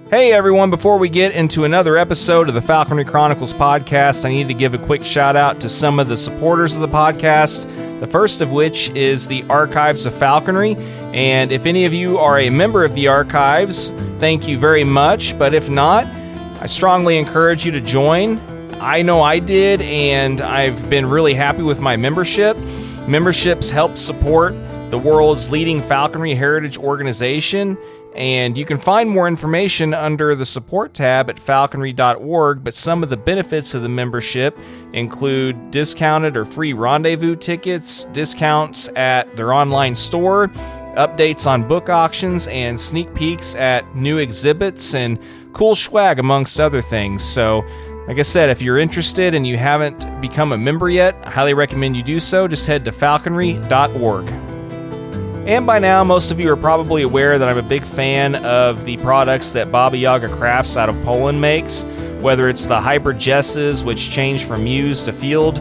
Hey everyone, before we get into another episode of the Falconry Chronicles podcast, I need to give a quick shout out to some of the supporters of the podcast, the first of which is the Archives of Falconry. And if any of you are a member of the Archives, thank you very much. But if not, I strongly encourage you to join. I know I did, and I've been really happy with my membership. Memberships help support the world's leading falconry heritage organization. And you can find more information under the support tab at falconry.org, but some of the benefits of the membership include discounted or free rendezvous tickets, discounts at their online store, updates on book auctions, and sneak peeks at new exhibits and cool swag, amongst other things. So, like I said, if you're interested and you haven't become a member yet, I highly recommend you do so. Just head to falconry.org. And by now, most of you are probably aware that I'm a big fan of the products that Yaga Crafts out of Poland makes, whether it's the hybrid jesses, which change from muse to field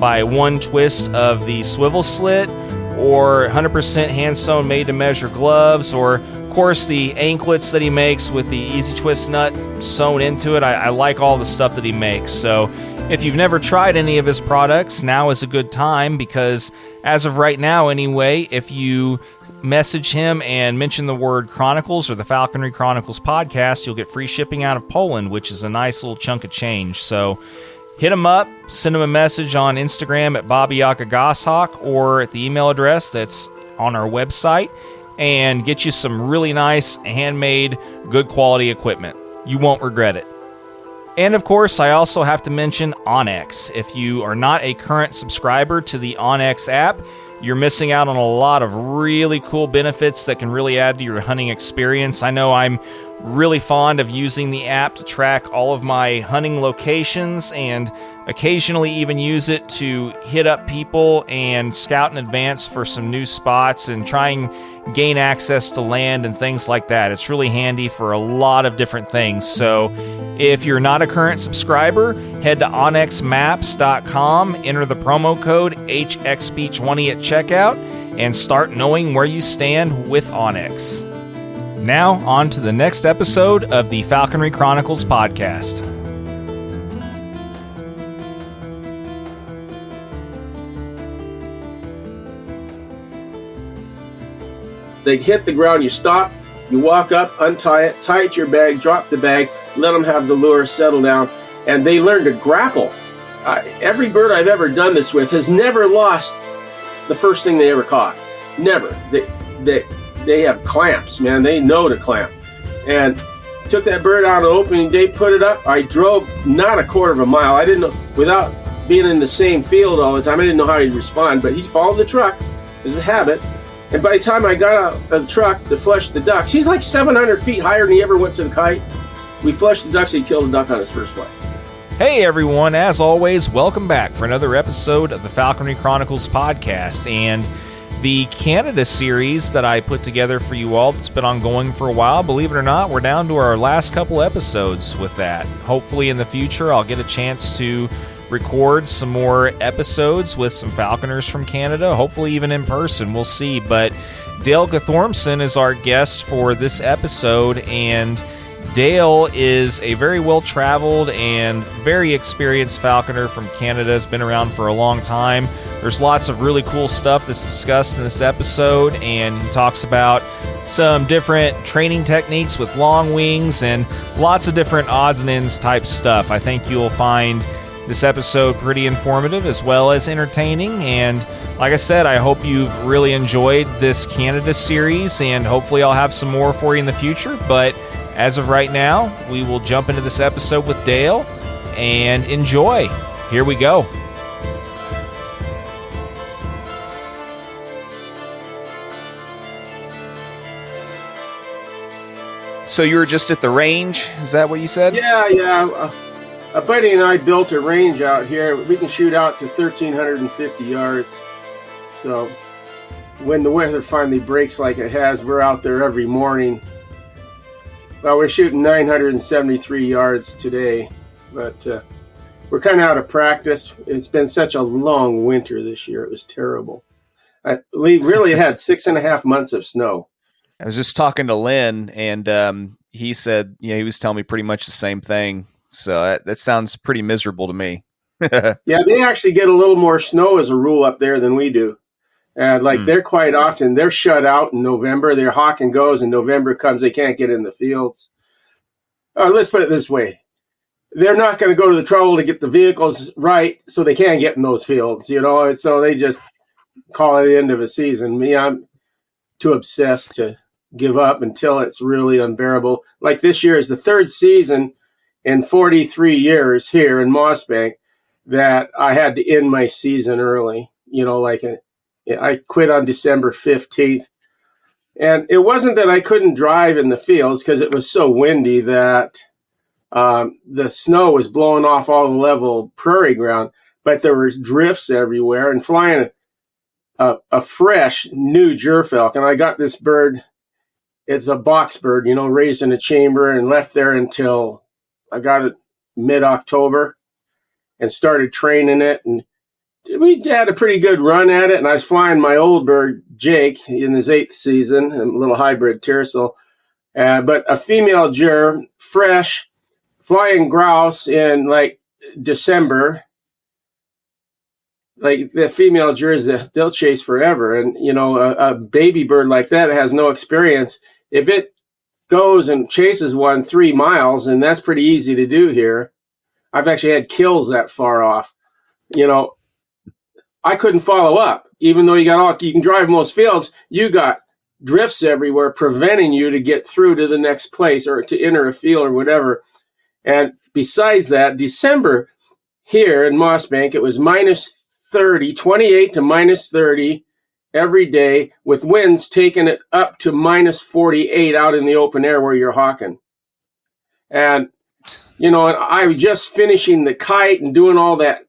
by one twist of the swivel slit, or 100% hand-sewn made-to-measure gloves, or, of course, the anklets that he makes with the easy twist nut sewn into it. I like all the stuff that he makes. So if you've never tried any of his products, now is a good time, because as of right now anyway, if you message him and mention the word Chronicles or the Falconry Chronicles podcast, you'll get free shipping out of Poland, which is a nice little chunk of change. So hit him up, send him a message on Instagram at Yaga Goshawk or at the email address that's on our website, and get you some really nice, handmade, good quality equipment. You won't regret it. And of course, I also have to mention Onyx. If you are not a current subscriber to the Onyx app, you're missing out on a lot of really cool benefits that can really add to your hunting experience. I know I'm really fond of using the app to track all of my hunting locations, and occasionally even use it to hit up people and scout in advance for some new spots and try and gain access to land and things like that. It's really handy for a lot of different things. So if you're not a current subscriber, head to onyxmaps.com, enter the promo code HXP20 at checkout, and start knowing where you stand with Onyx. Now, on to the next episode of the Falconry Chronicles podcast. They hit the ground, you stop, you walk up, untie it, tie it to your bag, drop the bag, let them have the lure, settle down, and they learn to grapple. Every bird I've ever done this with has never lost the first thing they ever caught. Never. They have clamps, man. They know to clamp. And took that bird out on opening day, put it up. I drove not a quarter of a mile. I didn't know, without being in the same field all the time, I didn't know how he'd respond, but he followed the truck. It was a habit. And by the time I got out of the truck to flush the ducks, he's like 700 feet higher than he ever went to the kite. We flushed the ducks, he killed a duck on his first flight. Hey everyone, as always, welcome back for another episode of the Falconry Chronicles podcast, and the Canada series that I put together for you all that's been ongoing for a while. Believe it or not, we're down to our last couple episodes with that. Hopefully in the future I'll get a chance to record some more episodes with some falconers from Canada, hopefully even in person, we'll see. But Dale Guthormsen is our guest for this episode, and Dale is a very well-traveled and very experienced falconer from Canada. Has been around for a long time. There's lots of really cool stuff that's discussed in this episode, and he talks about some different training techniques with longwings and lots of different odds and ends type stuff. I think you'll find this episode pretty informative as well as entertaining, and like I said, I hope you've really enjoyed this Canada series, and hopefully I'll have some more for you in the future. But as of right now, we will jump into this episode with Dale and enjoy. Here we go. So you were just at the range? Is that what you said? Yeah. A buddy and I built a range out here. We can shoot out to 1,350 yards. So when the weather finally breaks like it has, we're out there every morning. Well, we're shooting 973 yards today, but we're kind of out of practice. It's been such a long winter this year. It was terrible. We really had 6.5 months of snow. I was just talking to Lynn, and he said, he was telling me pretty much the same thing. So that sounds pretty miserable to me. Yeah, they actually get a little more snow as a rule up there than we do. They're quite often, they're shut out in November. Their hawk and goes, and November comes, they can't get in the fields. Let's put it this way. They're not going to go to the trouble to get the vehicles right so they can get in those fields, so they just call it the end of a season. Me, I'm too obsessed to give up until it's really unbearable. Like this year is the third season in 43 years here in Mossbank that I had to end my season early, I quit on December 15th. And it wasn't that I couldn't drive in the fields because it was so windy that the snow was blowing off all the level prairie ground, but there was drifts everywhere. And flying a fresh new gerfalcon, I got this bird. It's a box bird, raised in a chamber and left there until I got it mid-October and started training it. And we had a pretty good run at it, and I was flying my old bird, Jake, in his 8th season, a little hybrid Tiercel. But a female ger, fresh, flying grouse in, December. The female gers, they'll chase forever. And, a baby bird like that has no experience. If it goes and chases one 3 miles, and that's pretty easy to do here. I've actually had kills that far off. I couldn't follow up, even though you can drive most fields. You got drifts everywhere preventing you to get through to the next place or to enter a field or whatever. And besides that, December here in Mossbank, it was minus 30, 28 to minus 30 every day, with winds taking it up to minus 48 out in the open air where you're hawking. And, and I was just finishing the kite and doing all that.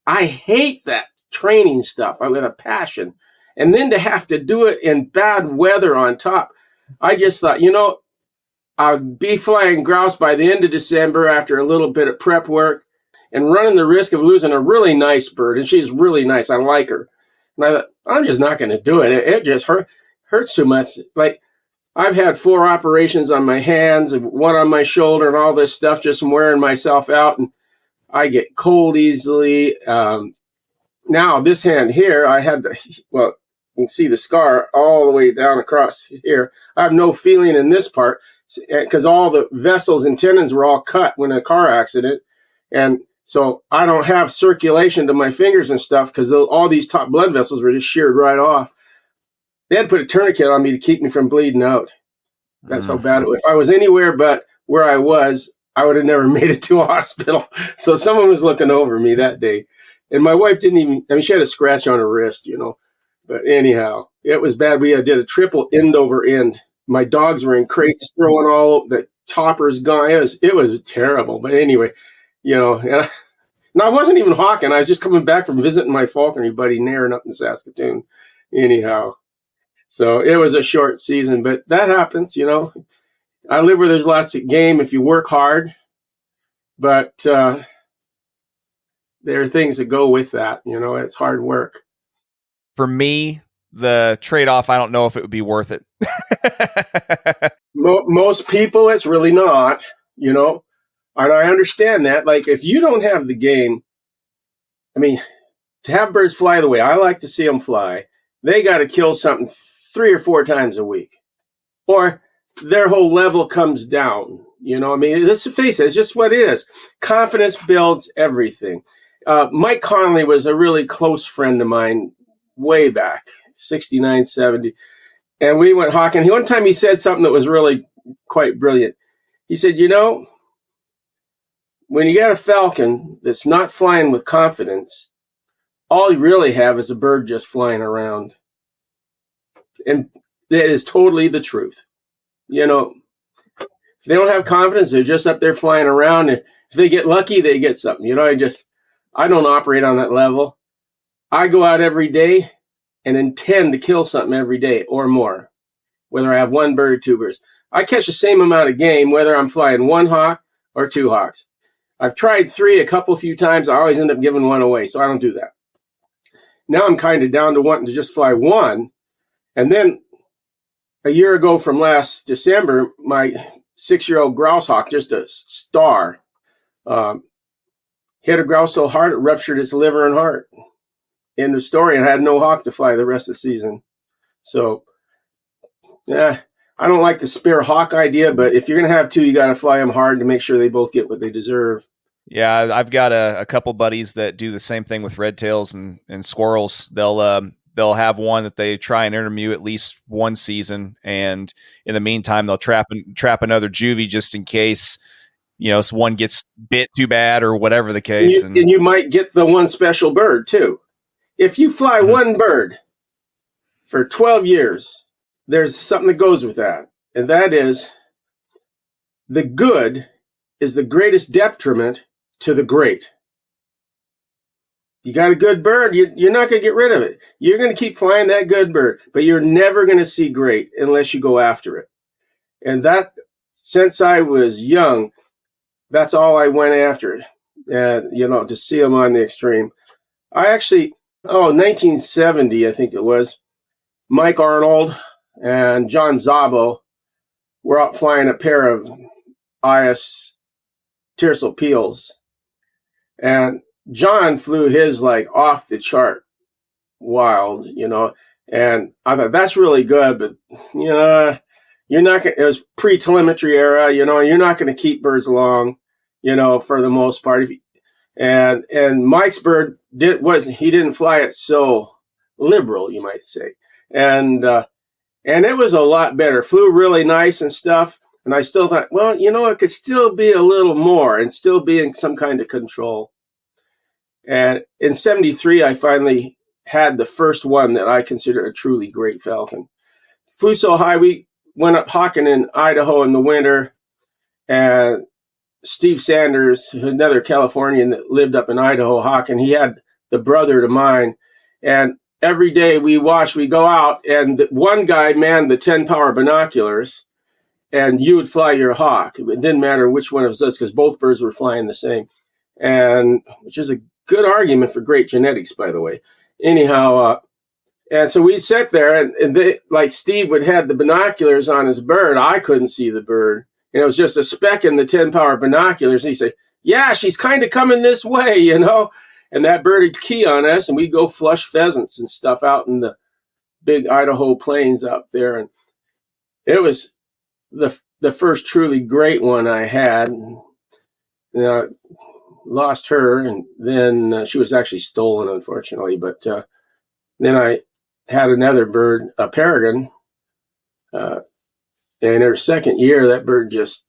I hate that training stuff with a passion. And then to have to do it in bad weather on top. I just thought, I'll be flying grouse by the end of December after a little bit of prep work and running the risk of losing a really nice bird. And she's really nice. I like her. And I thought, I'm just not going to do it. It just hurts too much. I've had 4 operations on my hands and 1 on my shoulder and all this stuff, just from wearing myself out. And I get cold easily. Now, this hand here, I had you can see the scar all the way down across here. I have no feeling in this part because all the vessels and tendons were all cut when a car accident. And so I don't have circulation to my fingers and stuff because all these top blood vessels were just sheared right off. They had to put a tourniquet on me to keep me from bleeding out. That's how bad it was. If I was anywhere but where I was, I would have never made it to a hospital. So someone was looking over me that day. And my wife didn't even, she had a scratch on her wrist, But anyhow, it was bad. We did a triple end over end. My dogs were in crates throwing all the toppers gone. It was terrible. But anyway, and I wasn't even hawking. I was just coming back from visiting my falconry buddy Nairn up in Saskatoon. Anyhow, so it was a short season, but that happens, I live where there's lots of game if you work hard. But there are things that go with that. It's hard work. For me, the trade-off, I don't know if it would be worth it. Most people, it's really not, and I understand that. If you don't have the game, to have birds fly the way I like to see them fly, they got to kill something 3 or 4 times a week, or their whole level comes down. Let's face it, it's just what it is. Confidence builds everything. Mike Connolly was a really close friend of mine way back, 69, 70. And we went hawking. One time he said something that was really quite brilliant. He said, when you got a falcon that's not flying with confidence, all you really have is a bird just flying around. And that is totally the truth. If they don't have confidence, they're just up there flying around. And if they get lucky, they get something. I don't operate on that level. I go out every day and intend to kill something every day or more, whether I have 1 bird or 2 birds. I catch the same amount of game, whether I'm flying 1 hawk or 2 hawks. I've tried 3 a few times. I always end up giving 1 away, so I don't do that. Now I'm kind of down to wanting to just fly 1. And then a year ago from last December, my 6-year-old grouse hawk, just a star. Hit a grouse so hard it ruptured its liver and heart. End of story, and had no hawk to fly the rest of the season. So, yeah, I don't like the spare hawk idea, but if you're going to have two, you got to fly them hard to make sure they both get what they deserve. Yeah, I've got a couple buddies that do the same thing with red tails and squirrels. They'll have one that they try and interview at least one season, and in the meantime, they'll trap another juvie just in case, so one gets bit too bad or whatever the case. And you might get the one special bird too. If you fly one bird for 12 years, there's something that goes with that, and that is the good is the greatest detriment to the great. You got a good bird, you're not going to get rid of it. You're going to keep flying that good bird, but you're never going to see great unless you go after it. And that, since I was young, that's all I went after, to see them on the extreme. I actually, 1970, I think it was, Mike Arnold and John Szabo were out flying a pair of IS Tiercel peels. And John flew his like off the chart wild, and I thought that's really good, but you're not going to, it was pre-telemetry era, you're not going to keep birds long, for the most part. And Mike's bird didn't fly it so liberal, you might say. And it was a lot better, flew really nice and stuff. And I still thought, well, it could still be a little more and still be in some kind of control. And in 73, I finally had the first one that I consider a truly great falcon. Flew so high, we went up hawking in Idaho in the winter. And Steve Sanders, another Californian that lived up in Idaho hawking, he had the brother to mine. And every day we go out, and one guy manned the 10-power binoculars, and you would fly your hawk. It didn't matter which one of us, because both birds were flying the same, and which is a good argument for great genetics, by the way. Anyhow, and so we'd sit there, and they, like Steve would have the binoculars on his bird. I couldn't see the bird, and it was just a speck in the 10-power binoculars. And he'd say, "Yeah, she's kind of coming this way, And that bird would key on us, and we'd go flush pheasants and stuff out in the big Idaho plains up there. And it was the first truly great one I had. Lost her, and then she was actually stolen, unfortunately. But then I had another bird, a peregrine, and in her second year, that bird just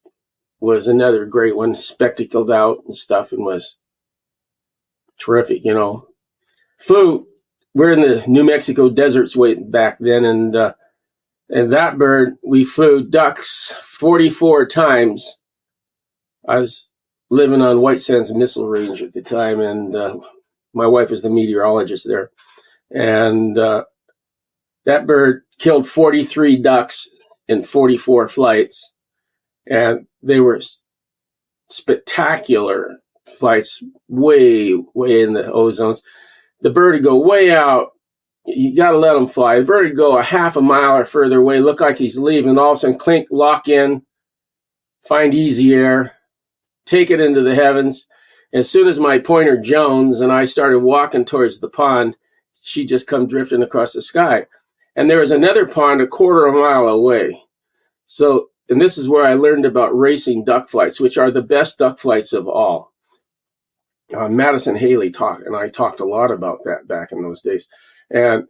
was another great one, spectacled out and stuff, and was terrific, we're in the New Mexico deserts way back then, and that bird, we flew ducks 44 times. I was living on White Sands Missile Range at the time, and my wife was the meteorologist there. And that bird killed 43 ducks in 44 flights, and they were spectacular flights, way in the ozones. The bird would go way out. You got to let him fly. The bird would go a half a mile or further away, look like he's leaving, and all of a sudden clink, lock in, find easy air, take it into the heavens. As soon as my pointer Jones and I started walking towards the pond, she just come drifting across the sky. And there was another pond a quarter of a mile away. So, and this is where I learned about racing duck flights, which are the best duck flights of all. Madison Haley and I talked a lot about that back in those days. And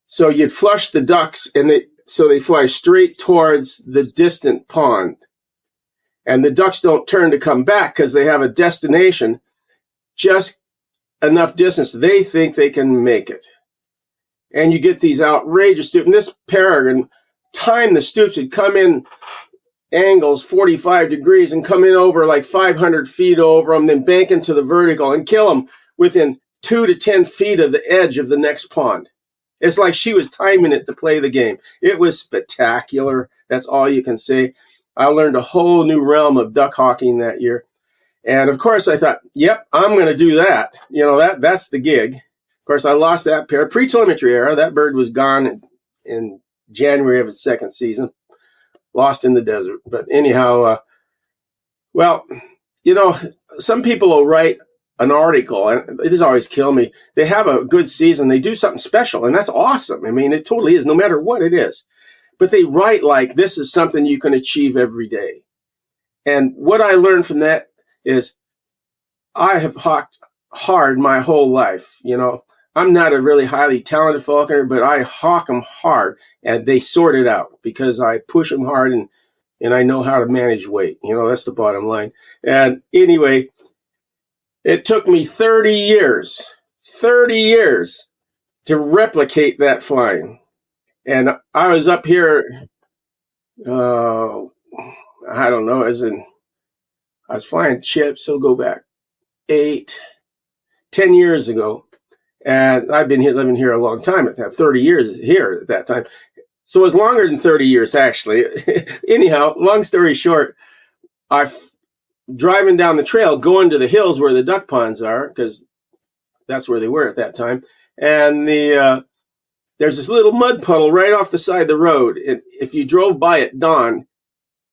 so you'd flush the ducks, and they fly straight towards the distant pond. And the ducks don't turn to come back because they have a destination, just enough distance they think they can make it. And you get these outrageous stoops. And this peregrine timed the stoops. It'd come in angles 45 degrees and come in over like 500 feet over them, then bank into the vertical and kill them within 2 to 10 feet of the edge of the next pond. It's like she was timing it to play the game. It was spectacular. That's all you can say. I learned a whole new realm of duck hawking that year. And of course I thought, yep, I'm going to do that. That's the gig. Of course, I lost that pair. Pre-telemetry era, that bird was gone in January of its second season. lost in the desert. But anyhow, some people will write an article, and this always kills me. They have a good season, they do something special, and that's awesome. I mean, it totally is, no matter what it is. But they write like this is something you can achieve every day. And what I learned from that is I have hawked hard my whole life. I'm not a really highly talented falconer, but I hawk them hard, and they sort it out because I push them hard, and I know how to manage weight. That's the bottom line. And anyway, it took me 30 years to replicate that flying. And I was up here, I don't know, I was flying chips, so go back 10 years ago. And I've been living here a long time at that, 30 years here at that time. So it was longer than 30 years, actually. Anyhow, long story short, driving down the trail, going to the hills where the duck ponds are, because that's where they were at that time. And there's this little mud puddle right off the side of the road. And if you drove by at dawn,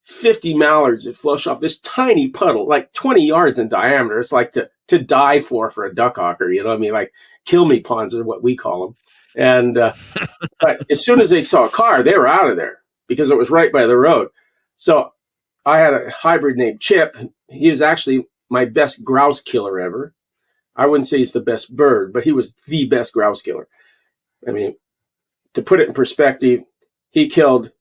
50 mallards would flush off this tiny puddle, like 20 yards in diameter. It's like to die for a duck hawker, you know what I mean? Like kill me ponds are what we call them. And but as soon as they saw a car, they were out of there because it was right by the road. So I had a hybrid named Chip. He was actually my best grouse killer ever. I wouldn't say he's the best bird, but he was the best grouse killer. I mean, to put it in perspective, he killed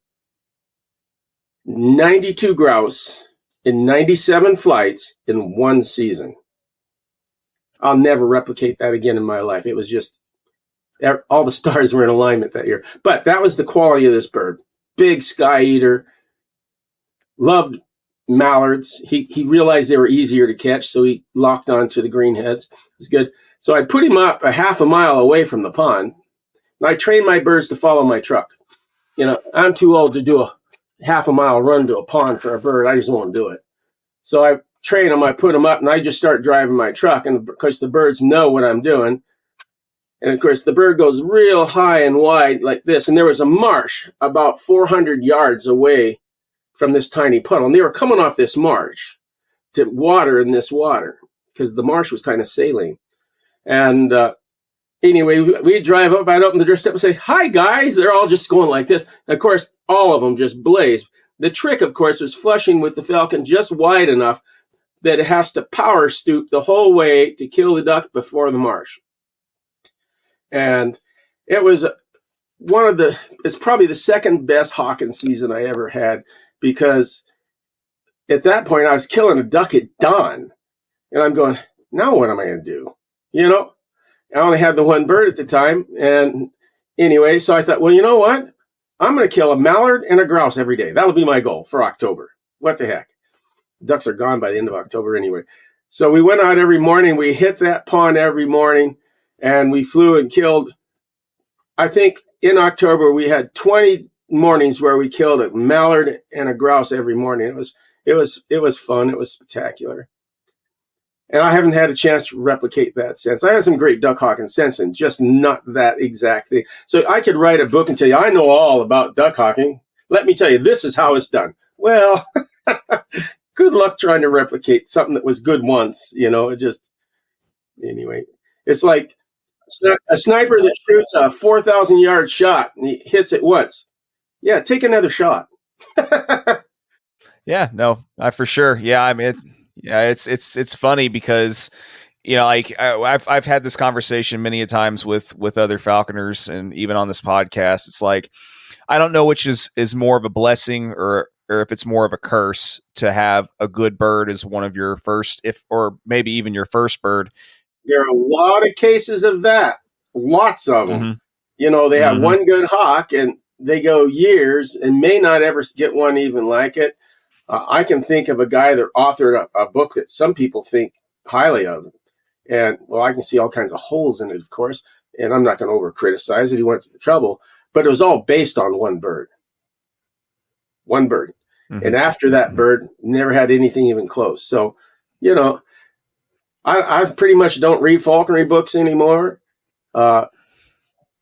92 grouse in 97 flights in one season. I'll never replicate that again in my life. It was just, all the stars were in alignment that year. But that was the quality of this bird. Big sky eater, loved mallards. He realized they were easier to catch, so he locked onto the greenheads. It was good. So I put him up a half a mile away from the pond, and I trained my birds to follow my truck. I'm too old to do a half a mile run to a pond for a bird. I just won't do it. So I train them, I put them up, and I just start driving my truck. And of course, the birds know what I'm doing. And of course, the bird goes real high and wide like this. And there was a marsh about 400 yards away from this tiny puddle. And they were coming off this marsh to water in this water because the marsh was kind of saline. And anyway, we drive up, I'd open the door step and say, "Hi, guys." They're all just going like this. And of course, all of them just blaze. The trick, of course, was flushing with the falcon just wide enough that it has to power stoop the whole way to kill the duck before the marsh. And it was it's probably the second best hawking season I ever had, because at that point I was killing a duck at dawn. And I'm going, now what am I going to do? I only had the one bird at the time. And anyway, so I thought, well, you know what? I'm going to kill a mallard and a grouse every day. That'll be my goal for October. What the heck? Ducks are gone by the end of October anyway. So we went out every morning. We hit that pond every morning, and we flew and killed. I think in October we had 20 mornings where we killed a mallard and a grouse every morning. It was fun. It was spectacular. And I haven't had a chance to replicate that since. I had some great duck hawking since, and just not that exact thing. So I could write a book and tell you, I know all about duck hawking. Let me tell you, this is how it's done. Well, good luck trying to replicate something that was good once. Anyway, it's like a sniper that shoots a 4,000 yard shot and he hits it once. Yeah, take another shot. Yeah, no, for sure. Yeah, I mean, it's funny because, like I've had this conversation many a times with other falconers, and even on this podcast, it's like, I don't know which is more of a blessing or if it's more of a curse to have a good bird as one of your first, or maybe even your first bird. There are a lot of cases of that. Lots of them. Mm-hmm. They have one good hawk and they go years and may not ever get one even like it. I can think of a guy that authored a book that some people think highly of. And, well, I can see all kinds of holes in it, of course. And I'm not going to over-criticize it. He went to the trouble. But it was all based on one bird. One bird. Mm-hmm. And after that bird, never had anything even close. So, I pretty much don't read falconry books anymore. I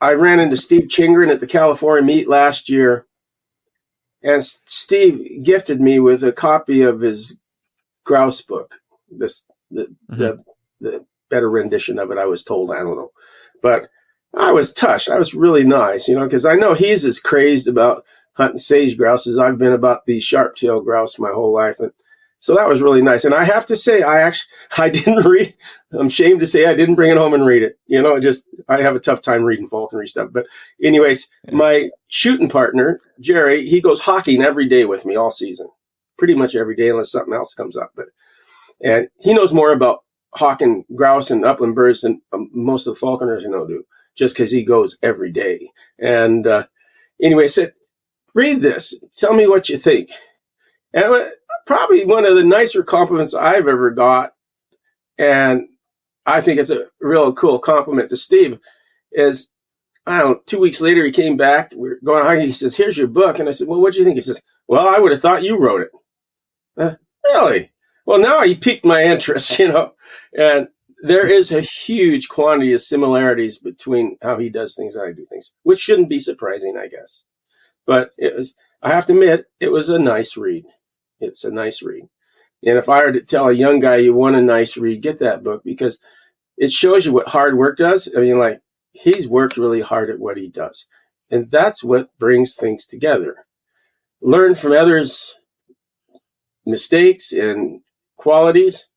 ran into Steve Chingren at the California meet last year. And Steve gifted me with a copy of his grouse book. The better rendition of it, I was told. I don't know. But I was touched. I was really nice, because I know he's as crazed about hunting sage grouse as I've been about these sharp-tailed grouse my whole life. And so that was really nice. And I have to say, I didn't read. I'm ashamed to say I didn't bring it home and read it. I have a tough time reading falconry stuff. But anyways, my shooting partner, Jerry, he goes hawking every day with me all season. Pretty much every day unless something else comes up. And he knows more about hawking grouse and upland birds than most of the falconers do, just because he goes every day. And anyway, I said, read this. Tell me what you think. And probably one of the nicer compliments I've ever got, and I think it's a real cool compliment to Steve, is, 2 weeks later he came back, we were going home, he says, here's your book. And I said, well, what'd you think? He says, well, I would have thought you wrote it. Really? Well, now he piqued my interest, and there is a huge quantity of similarities between how he does things and I do things, which shouldn't be surprising, I guess. But I have to admit, it was a nice read. It's a nice read. And if I were to tell a young guy you want a nice read, get that book, because it shows you what hard work does. He's worked really hard at what he does. And that's what brings things together. Learn from others' mistakes and qualities.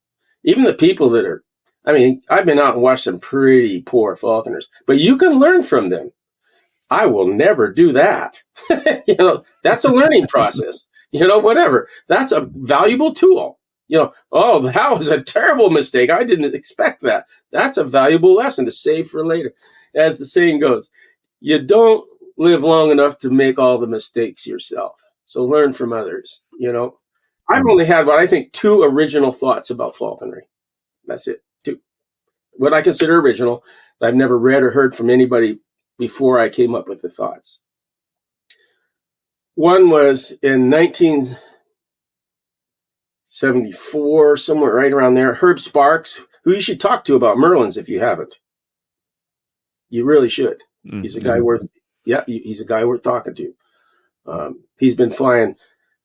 Even the people that are, I've been out and watched some pretty poor falconers, but you can learn from them. I will never do that. That's a learning process. Whatever. That's a valuable tool. Oh, that was a terrible mistake. I didn't expect that. That's a valuable lesson to save for later. As the saying goes, you don't live long enough to make all the mistakes yourself. So learn from others. I've only had what I think 2 original thoughts about falconry. That's it. 2. What I consider original. I've never read or heard from anybody before I came up with the thoughts. One was in 1974, somewhere right around there, Herb Sparks, who you should talk to about Merlins if you haven't. You really should. He's a guy he's a guy worth talking to. He's been flying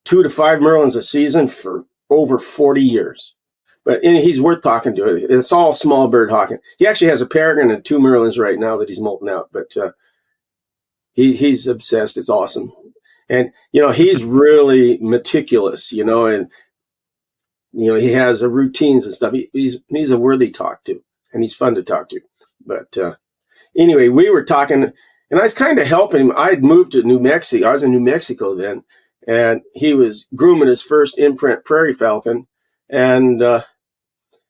2 to 5 Merlins a season for over 40 years. But he's worth talking to. It's all small bird hawking. He actually has a peregrine and 2 Merlins right now that he's molting out. But he's obsessed. It's awesome. And, he's really meticulous, and, he has routines and stuff. He's a worthy talk to, and he's fun to talk to. But anyway, we were talking, and I was kind of helping him. I had moved to New Mexico. I was in New Mexico then, and he was grooming his first imprint prairie falcon. And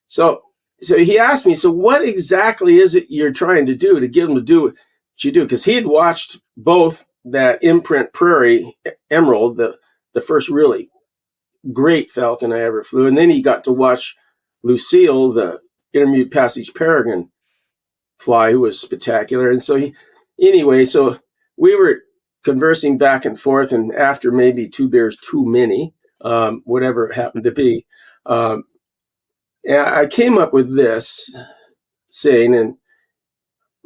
so he asked me, so what exactly is it you're trying to do to get him to do what you do? Because he had watched both that imprint prairie emerald, the first really great falcon I ever flew, and then he got to watch Lucille, the intermediate passage peregrine fly, who was spectacular. And so so we were conversing back and forth, and after maybe 2 beers too many, whatever it happened to be, I came up with this saying, and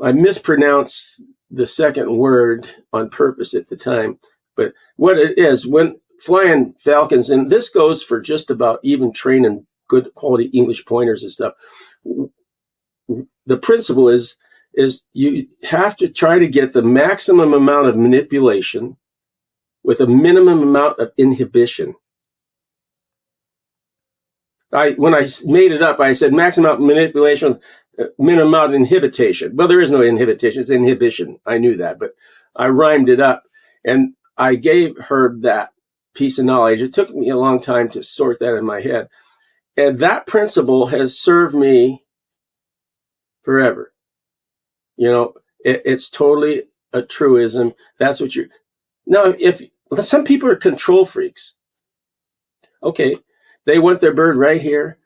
I mispronounced the second word on purpose at the time, but what it is, when flying falcons, and this goes for just about even training good quality English pointers and stuff, the principle is you have to try to get the maximum amount of manipulation with a minimum amount of inhibition. When I made it up, I said maximum manipulation, minimum amount of inhibition. Well, there is no inhibition, it's inhibition. I knew that, but I rhymed it up, and I gave Herb that piece of knowledge. It took me a long time to sort that in my head. And that principle has served me forever. It's totally a truism. That's what now, if some people are control freaks, okay, they want their bird right here.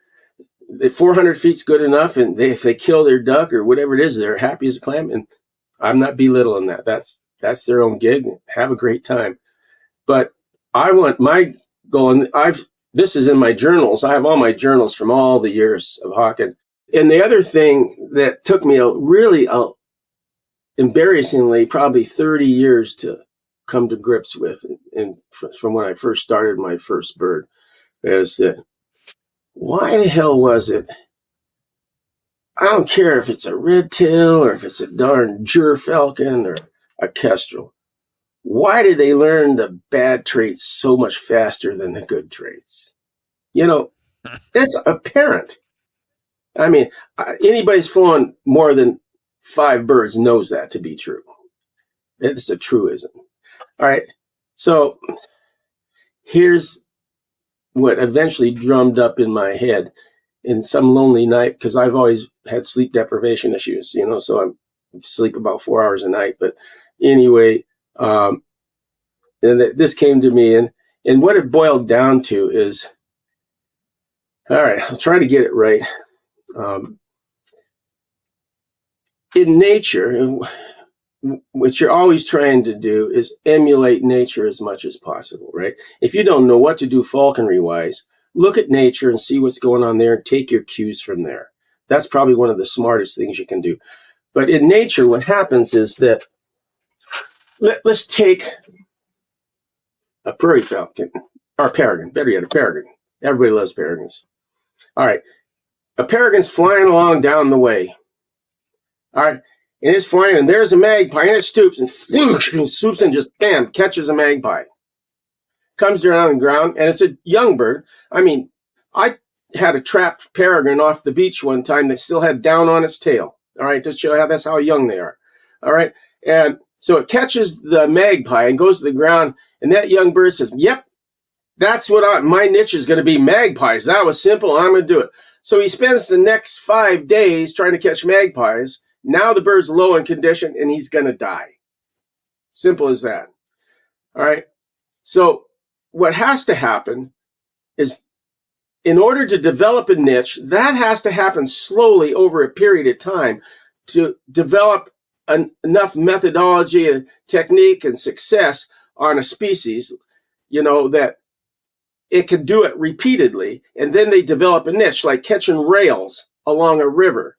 The 400 feet's good enough, and if they kill their duck or whatever it is, they're happy as a clam. And I'm not belittling that. That's their own gig. Have a great time. But I want my goal, and this is in my journals. I have all my journals from all the years of hawking. And the other thing that took me embarrassingly probably 30 years to come to grips with, and from when I first started my first bird, is that why the hell was it? I don't care if it's a red tail or if it's a darn falcon or a kestrel. Why did they learn the bad traits so much faster than the good traits? It's apparent. I mean, anybody's flown more than 5 birds knows that to be true. It's a truism. All right. So here's what eventually drummed up in my head in some lonely night, because I've always had sleep deprivation issues, so I sleep about 4 hours a night. But anyway, and this came to me, and what it boiled down to is, all right, I'll try to get it right. In nature, what you're always trying to do is emulate nature as much as possible, right? If you don't know what to do falconry-wise, look at nature and see what's going on there and take your cues from there. That's probably one of the smartest things you can do. But in nature, what happens is that, let's take a prairie falcon, or a peregrine, better yet, a peregrine. Everybody loves peregrines. All right, a peregrine's flying along down the way. All right, and it's flying, and there's a magpie, and it stoops and swoops and just, bam, catches a magpie. Comes down on the ground, and it's a young bird. I mean, I had a trapped peregrine off the beach one time that still had down on its tail. All right, to show how that's how young they are. All right, and so it catches the magpie and goes to the ground, and that young bird says, "Yep, that's what my niche is going to be, magpies. That was simple. I'm going to do it." So he spends the next 5 days trying to catch magpies. Now the bird's low in condition, and he's going to die. Simple as that. All right. So what has to happen is, in order to develop a niche, that has to happen slowly over a period of time to develop enough methodology and technique and success on a species, that it can do it repeatedly. And then they develop a niche, like catching rails along a river.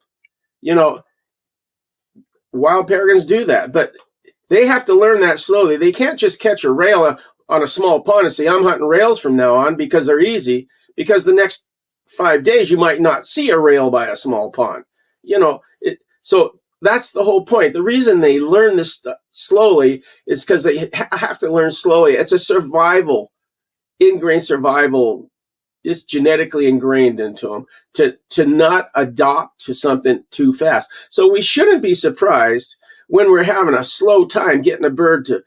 Wild peregrines do that, but they have to learn that slowly. They can't just catch a rail on a small pond and say, "I'm hunting rails from now on," because they're easy, because the next 5 days you might not see a rail by a small pond. So that's the whole point. The reason they learn this slowly is because they have to learn slowly. It's a ingrained survival. It's genetically ingrained into them to not adopt to something too fast. So we shouldn't be surprised when we're having a slow time getting a bird to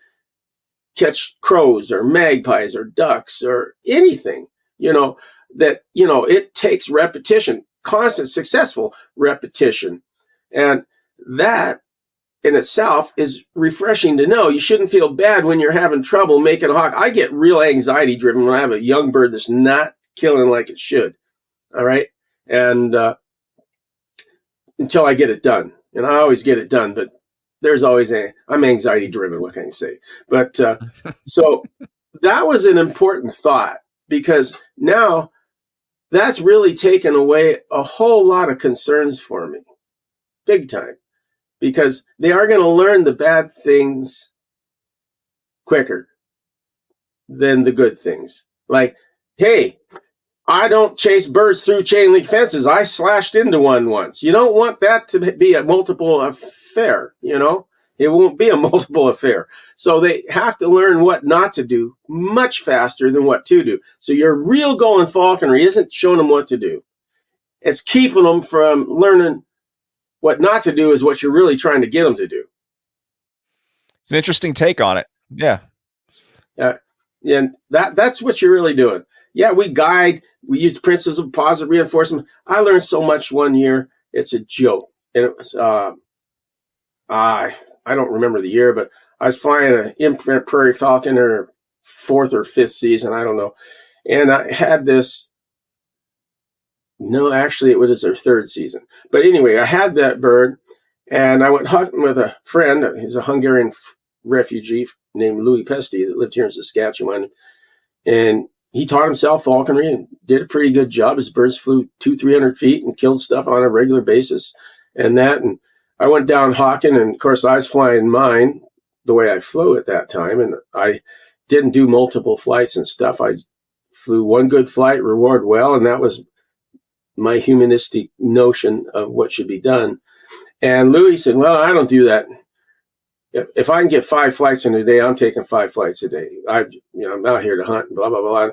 catch crows or magpies or ducks or anything, it takes repetition, constant successful repetition. And that in itself is refreshing to know. You shouldn't feel bad when you're having trouble making a hawk. I get real anxiety driven when I have a young bird that's not killing like it should. All right. And until I get it done, and I always get it done, but there's always I'm anxiety driven. What can I say? But so that was an important thought, because now that's really taken away a whole lot of concerns for me, big time, because they are going to learn the bad things quicker than the good things. Like, hey, I don't chase birds through chain link fences. I slashed into one once. You don't want that to be a multiple affair, It won't be a multiple affair. So they have to learn what not to do much faster than what to do. So your real goal in falconry isn't showing them what to do. It's keeping them from learning what not to do is what you're really trying to get them to do. It's an interesting take on it. Yeah. And that's what you're really doing. Yeah, we guide. We use principles of positive reinforcement. I learned so much one year. It's a joke. And it was, I don't remember the year, but I was flying an imprint prairie falcon in her 4th or 5th season. I don't know. And I had this. No, actually, it was her 3rd season. But anyway, I had that bird, and I went hunting with a friend. He's a Hungarian refugee named Louis Pesti that lived here in Saskatchewan. And he taught himself falconry and did a pretty good job. His birds flew 200-300 feet and killed stuff on a regular basis. And I went down hawking, and of course I was flying mine, the way I flew at that time, and I didn't do multiple flights and stuff. I flew one good flight, reward well, and that was my humanistic notion of what should be done. And Louis said, well, I don't do that. If I can get 5 flights in a day, I'm taking 5 flights a day. I'm out here to hunt, blah, blah, blah.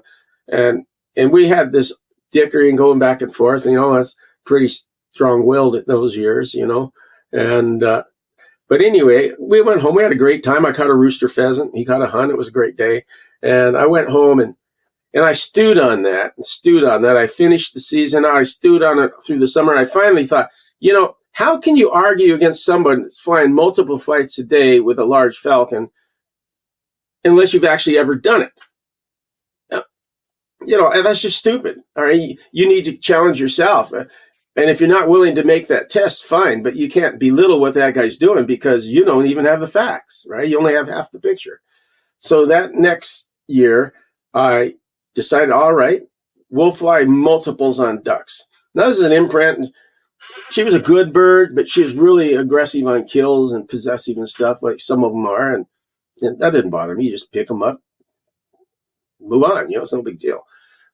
And we had this dickering going back and forth. That's pretty strong-willed at those years, And but anyway, we went home. We had a great time. I caught a rooster pheasant. He caught a hunt. It was a great day. And I went home and I stewed on that. I finished the season. I stewed on it through the summer. And I finally thought, how can you argue against someone that's flying multiple flights a day with a large falcon unless you've actually ever done it? That's just stupid. All right. You need to challenge yourself. And if you're not willing to make that test, fine. But you can't belittle what that guy's doing because you don't even have the facts, right? You only have half the picture. So that next year, I decided, all right, we'll fly multiples on ducks. Now, this is an imprint. She was a good bird, but she was really aggressive on kills and possessive and stuff, like some of them are. And that didn't bother me. You just pick them up, move on. It's no big deal.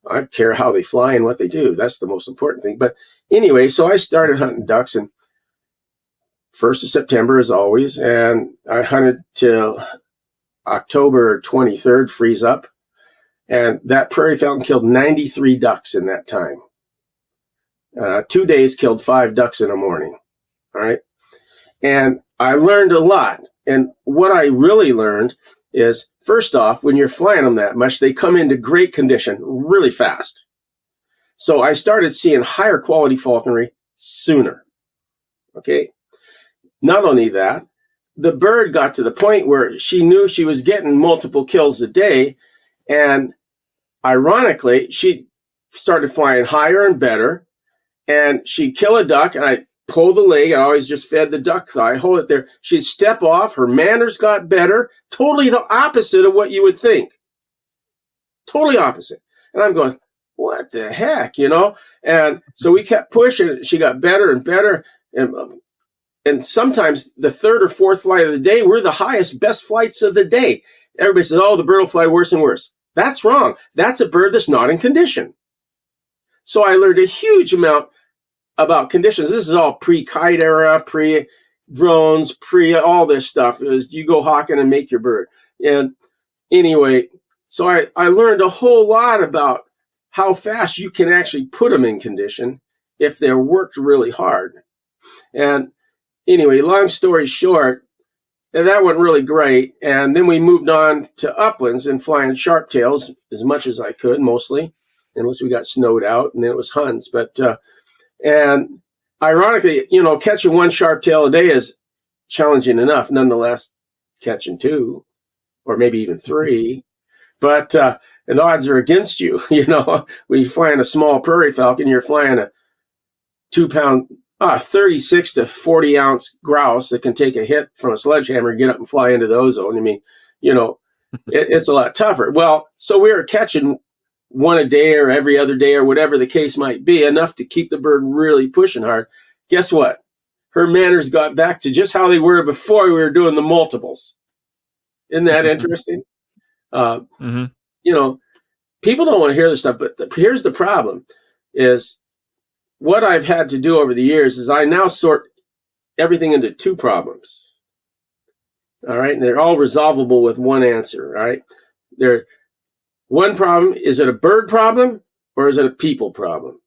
I don't care how they fly and what they do. That's the most important thing. But anyway, so I started hunting ducks, and 1st of September as always, and I hunted till October 23rd, freeze up. And that prairie falcon killed 93 ducks in that time. 2 days killed 5 ducks in a morning. All right. And I learned a lot. And what I really learned is, first off, when you're flying them that much, they come into great condition really fast. So I started seeing higher quality falconry sooner. Okay. Not only that, the bird got to the point where she knew she was getting multiple kills a day. And ironically, she started flying higher and better. And she'd kill a duck, and I'd pull the leg. I always just fed the duck thigh, hold it there. She'd step off. Her manners got better. Totally the opposite of what you would think. Totally opposite. And I'm going, what the heck, And so we kept pushing. She got better and better. And sometimes the 3rd or 4th flight of the day, we're the highest, best flights of the day. Everybody says, oh, the bird will fly worse and worse. That's wrong. That's a bird that's not in condition. So I learned a huge amount about conditions. This is all pre-kite era, pre-drones, all this stuff. It was, you go hawking and make your bird. And anyway, so I learned a whole lot about how fast you can actually put them in condition if they're worked really hard. And anyway, long story short, that went really great. And then we moved on to uplands and flying sharptails as much as I could, mostly, unless we got snowed out, and then it was hunts. But, and ironically, catching 1 sharptail a day is challenging enough. Nonetheless, catching 2 or maybe even 3, but, and odds are against you, when you're flying a small prairie falcon, you're flying a 2-pound, 36 to 40 ounce grouse that can take a hit from a sledgehammer and get up and fly into the ozone. I mean, it's a lot tougher. Well, so we were catching 1 a day or every other day or whatever the case might be, enough to keep the bird really pushing hard. Guess what? Her manners got back to just how they were before we were doing the multiples. Isn't that interesting? People don't want to hear this stuff, but here's the problem is what I've had to do over the years is I now sort everything into 2 problems. All right. And they're all resolvable with one answer. All right. One problem, is it a bird problem or is it a people problem?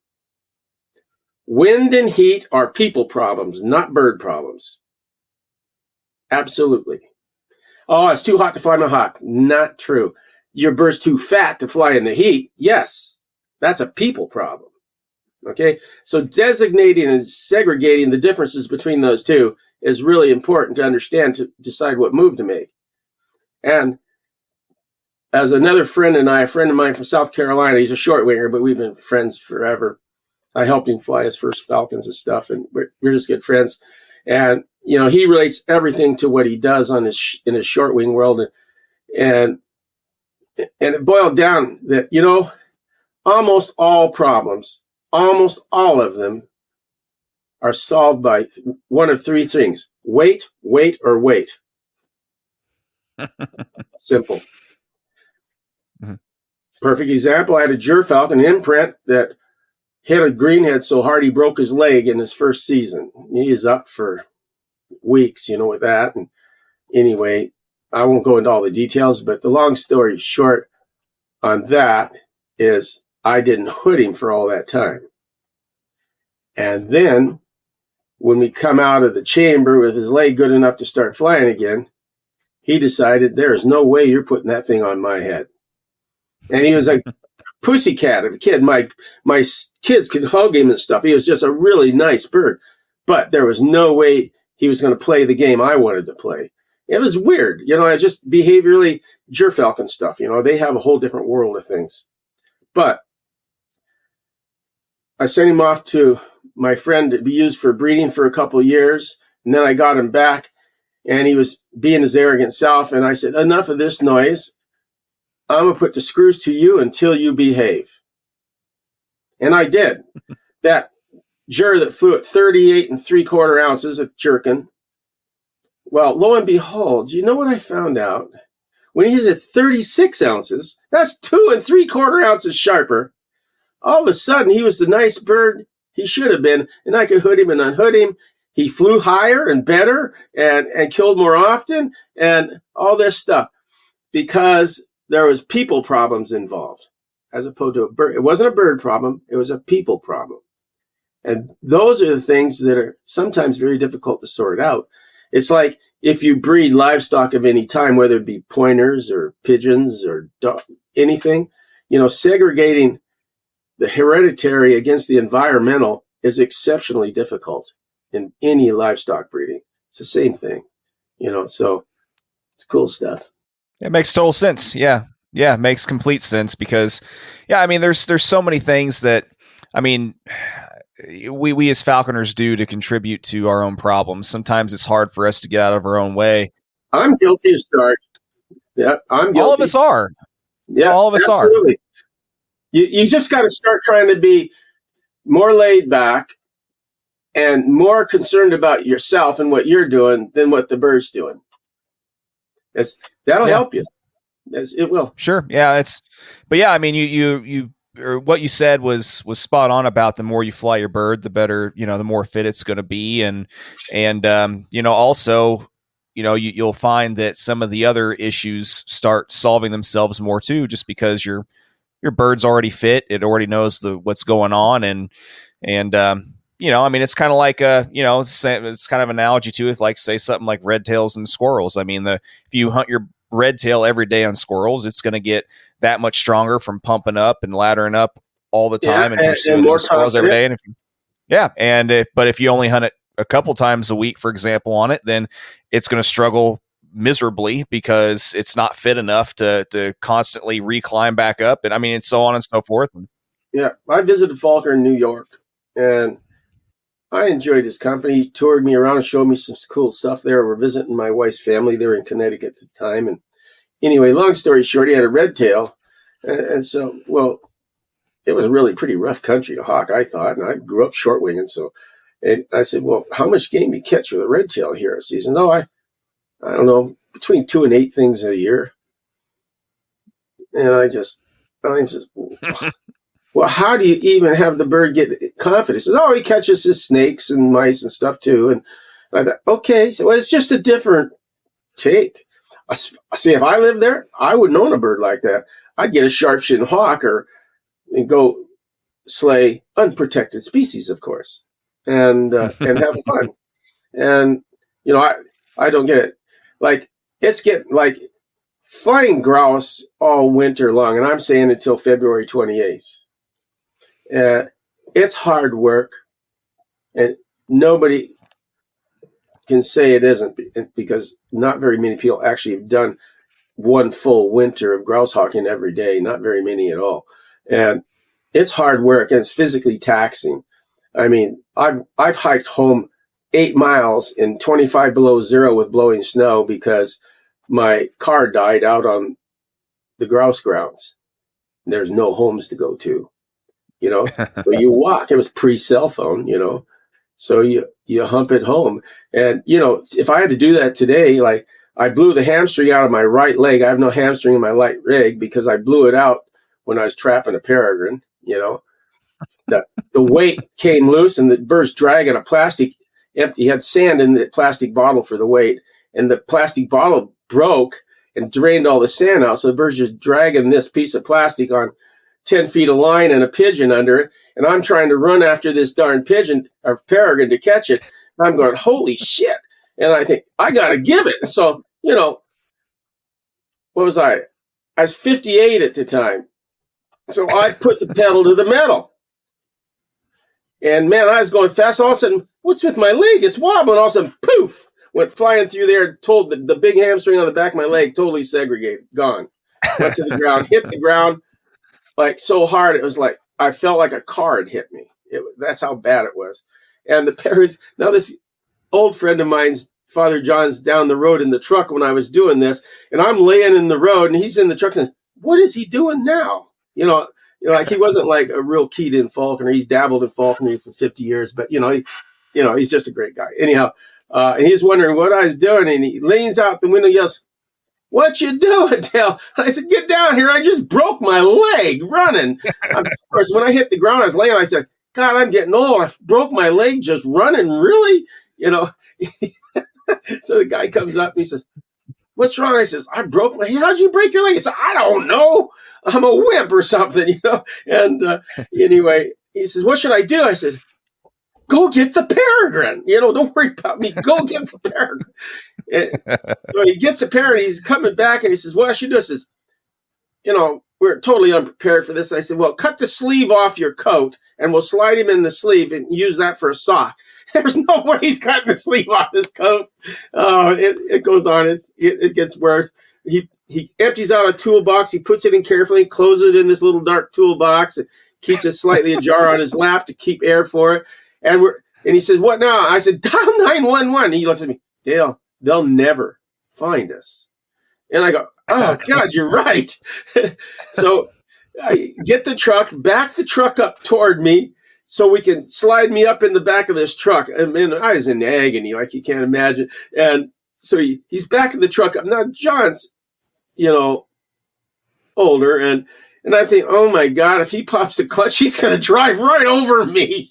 Wind and heat are people problems, not bird problems. Absolutely. Oh, it's too hot to fly my hawk. Not true. Your bird's too fat to fly in the heat. Yes, that's a people problem. Okay, so designating and segregating the differences between those two is really important to understand to decide what move to make. And as another friend and I, a friend of mine from South Carolina, he's a short winger, but we've been friends forever. I helped him fly his first falcons and stuff, and we're just good friends. And he relates everything to what he does in his short wing world, and it boiled down that almost all problems, almost all of them, are solved by one of 3 things: wait, wait, or wait. Simple. Mm-hmm. Perfect example. I had a gerfalcon imprint that hit a greenhead so hard he broke his leg in his first season. He is up for weeks, with that. And anyway, I won't go into all the details, but the long story short on that is I didn't hood him for all that time. And then when we come out of the chamber with his leg good enough to start flying again, he decided there is no way you're putting that thing on my head. And he was a pussycat of a kid. My kids could hug him and stuff. He was just a really nice bird. But there was no way he was going to play the game I wanted to play. It was weird. I just behaviorally, gerfalcon stuff, they have a whole different world of things. But I sent him off to my friend to be used for breeding for a couple of years. And then I got him back and he was being his arrogant self. And I said, enough of this noise. I'm going to put the screws to you until you behave. And I did. That jur that flew at 38 3/4 ounces of jerkin. Well, lo and behold, you know what I found out? When he's at 36 ounces, that's 2 3/4 ounces sharper. All of a sudden, he was the nice bird he should have been, and I could hood him and unhood him. He flew higher and better and killed more often and all this stuff because there was people problems involved as opposed to a bird. It wasn't a bird problem. It was a people problem. And those are the things that are sometimes very difficult to sort out. It's like if you breed livestock of any time, whether it be pointers or pigeons or anything, segregating the hereditary against the environmental is exceptionally difficult in any livestock breeding. It's the same thing, so it's cool stuff. It makes total sense. Yeah. Yeah. It makes complete sense because, there's so many things that, we as falconers do to contribute to our own problems. Sometimes it's hard for us to get out of our own way. I'm guilty as charged. Yeah. I'm guilty. All of us are. Yeah. All of us absolutely. Are. You just got to start trying to be more laid back and more concerned about yourself and what you're doing than what the bird's doing. That'll help you. It will. Sure. Yeah. You or what you said was spot on about the more you fly your bird, the better, the more fit it's going to be. And also, you'll find that some of the other issues start solving themselves more too, just because your bird's already fit. It already knows what's going on. And it's kind of like it's kind of an analogy to it, like say something like red tails and squirrels. If you hunt your red tail every day on squirrels, it's going to get that much stronger from pumping up and laddering up all the time and pursuing more squirrels every day. And if you only hunt it a couple times a week, for example, on it, then it's going to struggle miserably because it's not fit enough to constantly reclimb back up. And and so on and so forth. Yeah. I visited Falconer in New York and I enjoyed his company. He toured me around and showed me some cool stuff there. We're visiting my wife's family. They were in Connecticut at the time. And anyway, long story short, he had a red tail. And so, it was really pretty rough country to hawk, I thought. And I grew up short winging. And I said, well, how much game do you catch with a red tail here a season? No, I don't know, between 2 and 8 things a year. And I said, well, how do you even have the bird get confidence? He says, he catches his snakes and mice and stuff too. And I thought, okay, so it's just a different take. I see, if I lived there, I wouldn't own a bird like that. I'd get a sharp-shinned hawk and go slay unprotected species, of course, and have fun. And, I don't get it. Like, it's getting like flying grouse all winter long, and I'm saying until February 28th. It's hard work, and nobody can say it isn't because not very many people actually have done one full winter of grouse hawking every day. Not very many at all. And it's hard work and it's physically taxing. I've hiked home 8 miles in 25 below zero with blowing snow because my car died out on the grouse grounds. There's no homes to go to. So you walk. It was pre-cell phone, so you hump it home. And, if I had to do that today, like I blew the hamstring out of my right leg. I have no hamstring in my right leg because I blew it out when I was trapping a peregrine. The weight came loose, and the bird's dragging a plastic empty. He had sand in the plastic bottle for the weight, and the plastic bottle broke and drained all the sand out. So the bird's just dragging this piece of plastic on 10 feet of line and a pigeon under it. And I'm trying to run after this darn pigeon or peregrine to catch it. And I'm going, holy shit. And I think, I got to give it. So, what was I? I was 58 at the time. So I put the pedal to the metal. And man, I was going fast. All of a sudden, what's with my leg? It's wobbling. All of a sudden, poof, went flying through there. Told the big hamstring on the back of my leg totally segregated, gone. Went to the ground, hit the ground like so hard. It was like I felt like a car had hit me. That's how bad it was. And the parents. Now this old friend of mine's, Father John's, down the road in the truck when I was doing this, and I'm laying in the road, and he's in the truck saying, "What is he doing now?" Like he wasn't like a real keyed in falconer. He's dabbled in falconry for 50 years, but he's just a great guy. Anyhow, and he's wondering what I was doing, and he leans out the window and yells, "What you doing, Dale?" I said, "Get down here. I just broke my leg running." Of course, when I hit the ground, I was laying, I said, "God, I'm getting old. I broke my leg just running, really?" So the guy comes up and he says, "What's wrong?" I says, "I broke my." "How'd you break your leg?" He said, "I don't know. I'm a wimp or something, And anyway, he says, "What should I do?" I said, "Go get the peregrine. Don't worry about me. Go get the peregrine." And so he gets the peregrine. He's coming back and he says, "What I should do?" I says, "We're totally unprepared for this." I said, "Well, cut the sleeve off your coat and we'll slide him in the sleeve and use that for a sock." There's no way he's cutting the sleeve off his coat. Oh, it goes on. It gets worse. He empties out a toolbox. He puts it in carefully, closes it in this little dark toolbox, and keeps it slightly ajar on his lap to keep air for it. And he says, "What now?" I said, "Dial 911. He looks at me, "Dale, they'll never find us." And I go, "Oh God, you're right." So I get the truck, back the truck up toward me, so we can slide me up in the back of this truck. I mean, I was in agony, like you can't imagine. And so he's back in the truck. Now, John's, older. And I think, oh, my God, if he pops the clutch, he's going to drive right over me.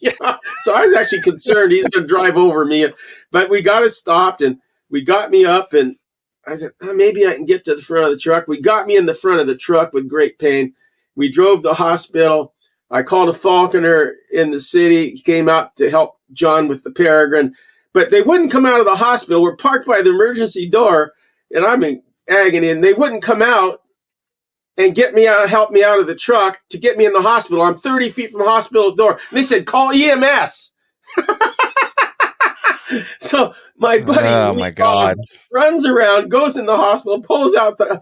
So I was actually concerned he's going to drive over me. But we got it stopped, and we got me up. And I said, maybe I can get to the front of the truck. We got me in the front of the truck with great pain. We drove to the hospital. I called a falconer in the city. He came out to help John with the peregrine, but they wouldn't come out of the hospital. We're parked by the emergency door, and I'm in agony, and they wouldn't come out and get me out, help me out of the truck to get me in the hospital. I'm 30 feet from the hospital door. And they said, "Call EMS." So my buddy, oh my God, runs around, goes in the hospital, pulls out the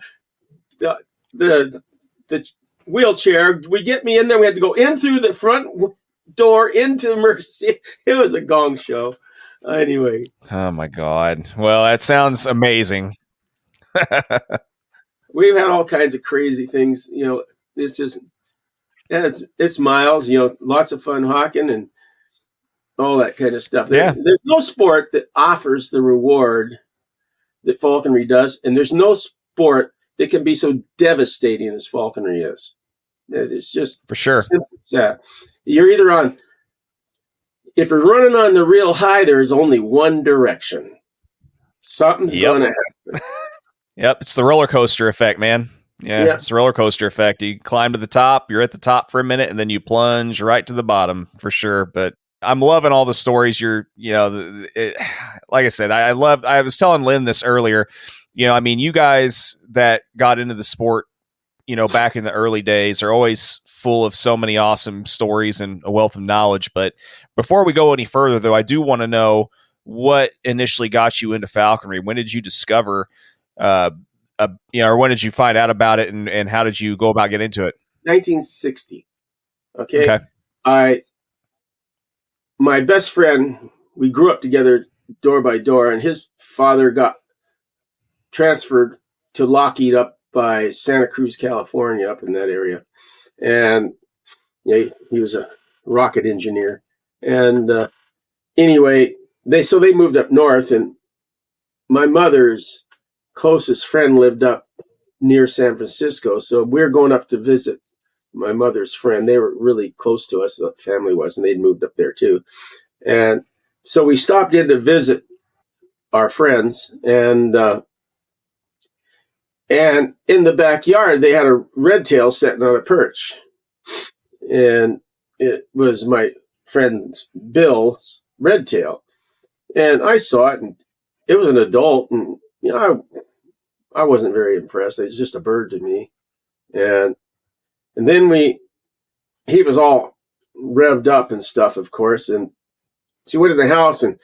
wheelchair. We get me in there. We had to go in through the front door into emergency. It was a gong show. Anyway. Oh my God. Well, that sounds amazing. We've had all kinds of crazy things. It's just, it's miles. Lots of fun hawking and all that kind of stuff. Yeah. There's no sport that offers the reward that falconry does, and there's no sport that can be so devastating as falconry is. It's just for sure. Simple as that. You're either if you're running on the real high, there's only one direction. Something's going to happen. Yep, it's the roller coaster effect, man. Yeah, it's the roller coaster effect. You climb to the top, you're at the top for a minute, and then you plunge right to the bottom for sure. But I'm loving all the stories. Like I said, I was telling Lynn this earlier. You guys that got into the sport, back in the early days are always full of so many awesome stories and a wealth of knowledge. But before we go any further, though, I do want to know what initially got you into falconry. When did you discover, or when did you find out about it, and how did you go about getting into it? 1960. Okay. My best friend, we grew up together door by door, and his father got transferred to Lockheed up by Santa Cruz, California, up in that area. And he was a rocket engineer. And anyway, they moved up north, and my mother's closest friend lived up near San Francisco. So we were going up to visit my mother's friend. They were really close to us, the family was, and they'd moved up there too. And so we stopped in to visit our friends, and in the backyard, they had a red tail sitting on a perch. And it was my friend's Bill's red tail. And I saw it, and it was an adult, and I wasn't very impressed. It was just a bird to me. And then he was all revved up and stuff, of course. And so he went to the house, and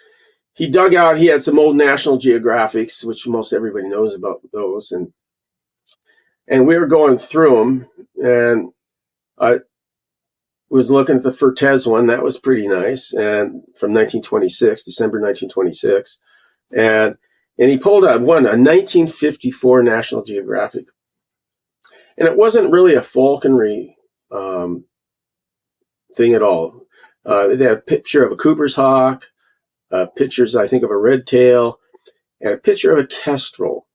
he dug out, he had some old National Geographics, which most everybody knows about those. And we were going through them, and I was looking at the Fertez one. That was pretty nice. And from 1926, December 1926. And he pulled out a 1954 National Geographic. And it wasn't really a falconry thing at all. They had a picture of a Cooper's hawk, pictures, I think, of a red tail, and a picture of a kestrel.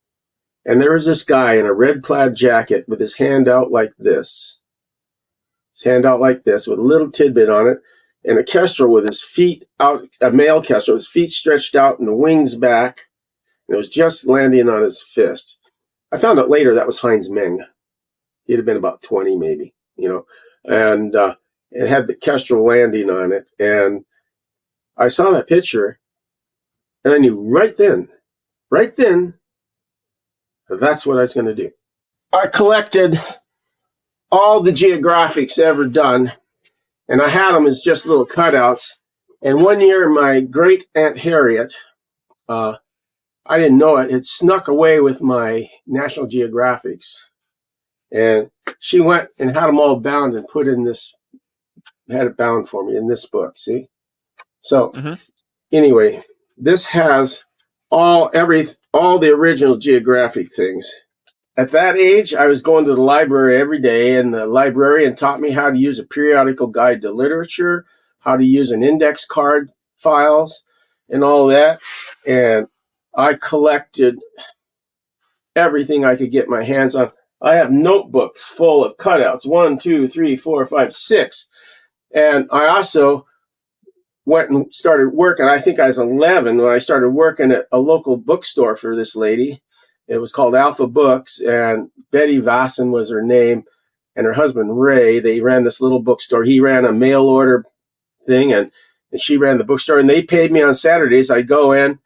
And there was this guy in a red plaid jacket with his hand out like this. His hand out like this with a little tidbit on it, and a kestrel with his feet out, a male kestrel, his feet stretched out and the wings back. And it was just landing on his fist. I found out later that was Heinz Meng. He'd have been about 20 maybe, and it had the kestrel landing on it. And I saw that picture, and I knew right then, that's what I was going to do. I collected all the geographics ever done, and I had them as just little cutouts. And one year, my great Aunt Harriet, I didn't know it, had snuck away with my National Geographics. And she went and had them all bound and put in this, had it bound for me in this book, see? So anyway, this has all the original geographic things. At that age, I was going to the library every day, and the librarian taught me how to use a periodical guide to literature, how to use an index card files, and all that. And I collected everything I could get my hands on. I have notebooks full of cutouts, 1, 2, 3, 4, 5, 6. And I also went and started working. I think I was 11 when I started working at a local bookstore for this lady. It was called Alpha Books, and Betty Vasson was her name, and her husband, Ray. They ran this little bookstore. He ran a mail order thing, and she ran the bookstore, and they paid me on Saturdays. I'd go in.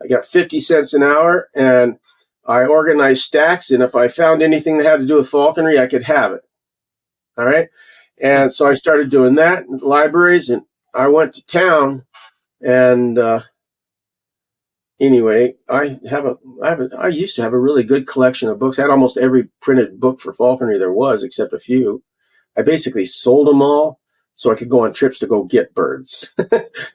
I got 50 cents an hour, and I organized stacks, and if I found anything that had to do with falconry, I could have it. All right? And so I started doing that in libraries, and I went to town, and anyway, I used to have a really good collection of books. I had almost every printed book for falconry there was, except a few. I basically sold them all so I could go on trips to go get birds.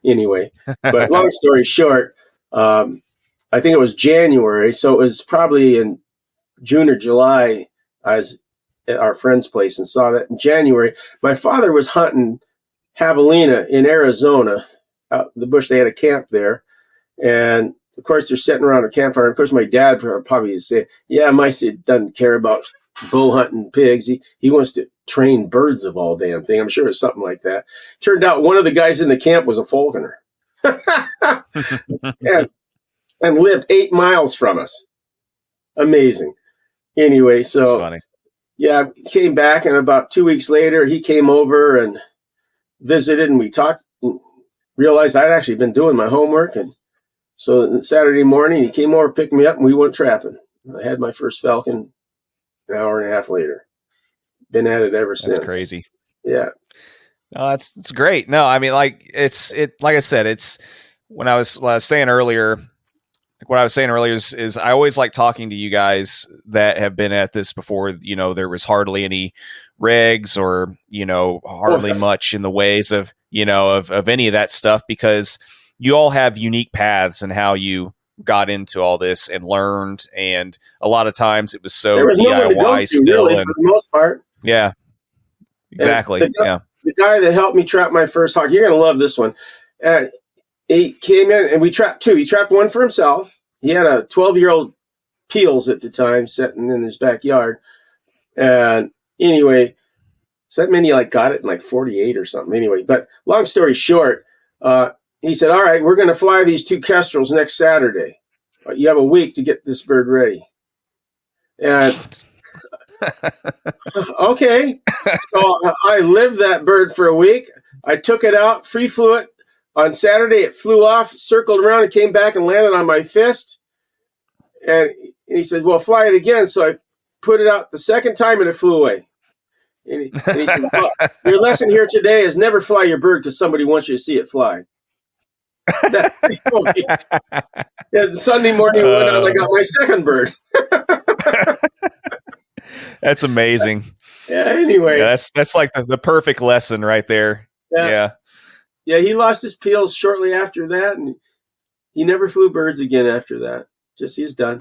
Anyway, but long story short, I think it was January, so it was probably in June or July. I was at our friend's place and saw that in January. My father was hunting javelina in Arizona, out in the bush. They had a camp there, and of course they're sitting around a campfire. And of course, my dad probably would say, "Yeah, my son doesn't care about bow hunting pigs. He wants to train birds of all damn thing." I'm sure it was something like that. Turned out one of the guys in the camp was a falconer. And lived 8 miles from us. Amazing. Anyway, so funny. Yeah, came back, and about 2 weeks later, he came over and visited, and we talked, and realized I'd actually been doing my homework. And so Saturday morning, he came over, picked me up, and we went trapping. I had my first falcon an hour and a half later. Been at it ever since. That's crazy. Yeah. No, it's great. No, I mean, like I said, it's what I was saying earlier. What I was saying earlier is I always like talking to you guys that have been at this before. There was hardly any regs or, hardly much in the ways of, of any of that stuff, because you all have unique paths and how you got into all this and learned. And a lot of times it was so DIY still. Really, for the most part. Yeah, exactly. The guy that helped me trap my first hawk, you're going to love this one. He came in and we trapped two. He trapped one for himself. He had a 12-year-old peels at the time, sitting in his backyard. And anyway, so that many got it in 48 or something. Anyway, but long story short, he said, all right, we're going to fly these 2 kestrels next Saturday. You have a week to get this bird ready. And okay. So I lived that bird for a week. I took it out, free flew it. On Saturday, it flew off, circled around, and came back and landed on my fist. And he said, well, fly it again. So I put it out the second time, and it flew away. And he said, well, your lesson here today is never fly your bird because somebody wants you to see it fly. That's pretty funny. And Sunday morning, I went out and I got my second bird. That's amazing. Yeah, anyway. Yeah, that's like the perfect lesson right there. Yeah. Yeah, he lost his peels shortly after that, and he never flew birds again after that. Just he's done.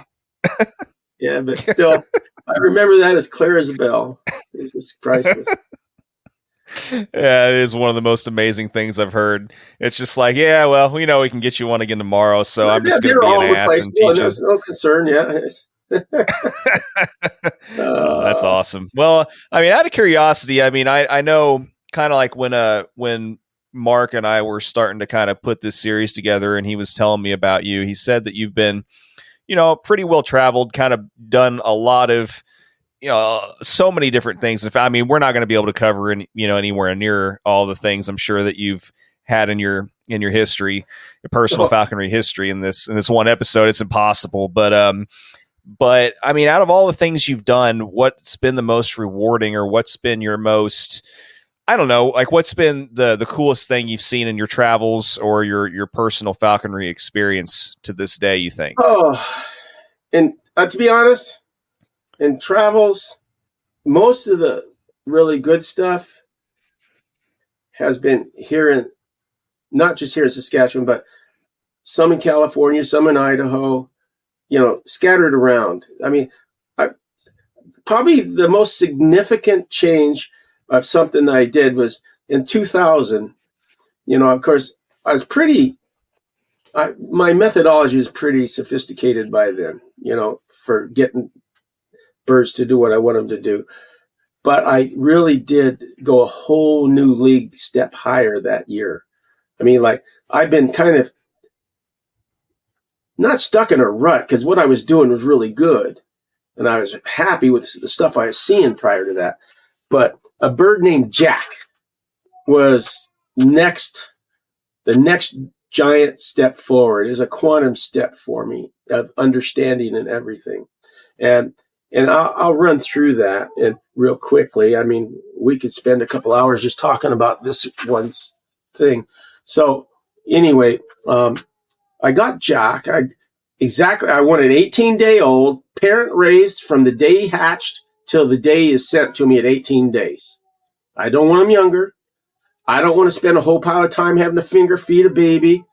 Yeah, but still, I remember that as clear as a bell. It's just priceless. Yeah, it is one of the most amazing things I've heard. It's just like, yeah, well, we know we can get you one again tomorrow, so I'm just going to be an ass and teach us. No concern, yeah. That's awesome. Well, I mean, out of curiosity, I mean, I know kind of like when Mark and I were starting to kind of put this series together, and he was telling me about you. He said that you've been, pretty well traveled, kind of done a lot of, so many different things. I mean, we're not going to be able to cover anywhere near all the things I'm sure that you've had in your history, your personal falconry history in this one episode. It's impossible, but I mean, out of all the things you've done, what's been the most rewarding, or what's been your most, I don't know, what's been the coolest thing you've seen in your travels or your personal falconry experience to this day, you think? Oh, and to be honest, in travels, most of the really good stuff has been here not just here in Saskatchewan, but some in California, some in Idaho, scattered around. I mean, probably the most significant change of something that I did was in 2000. Of course, I was my methodology is pretty sophisticated by then, for getting birds to do what I want them to do. But I really did go a whole new league step higher that year. I mean, I've been kind of not stuck in a rut, because what I was doing was really good. And I was happy with the stuff I was seeing prior to that. But a bird named Jack was the next giant step forward, is a quantum step for me of understanding and everything. And I'll run through that and real quickly. I mean, we could spend a couple hours just talking about this one thing. So anyway, I got Jack. I want an 18-day-old, parent raised from the day he hatched till the day he is sent to me at 18 days. I don't want him younger. I don't want to spend a whole pile of time having to finger feed a baby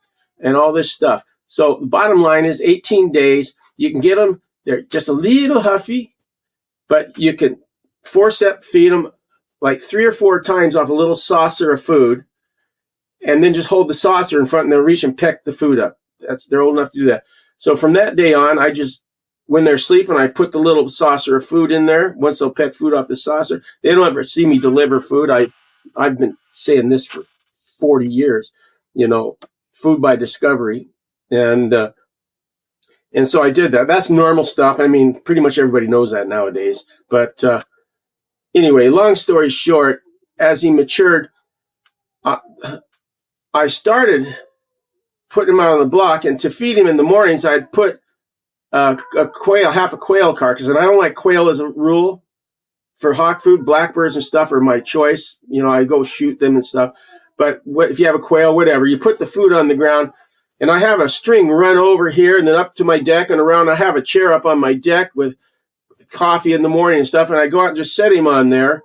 and all this stuff. So the bottom line is 18 days. You can get them. They're just a little huffy, but you can forceps feed them 3 or 4 times off a little saucer of food, and then just hold the saucer in front and they'll reach and peck the food up. They're old enough to do that. So from that day on, when they're sleeping, I put the little saucer of food in there. Once they'll peck food off the saucer, they don't ever see me deliver food. I've been saying this for 40 years, food by discovery. And so I did that. That's normal stuff. I mean, pretty much everybody knows that nowadays. But anyway, long story short, as he matured, I started putting him out on the block, and to feed him in the mornings, I'd put half a quail carcass. And I don't like quail as a rule for hawk food. Blackbirds and stuff are my choice. I go shoot them and stuff. But if you have a quail, whatever, you put the food on the ground, and I have a string run over here and then up to my deck and around. I have a chair up on my deck with coffee in the morning and stuff. And I go out and just set him on there.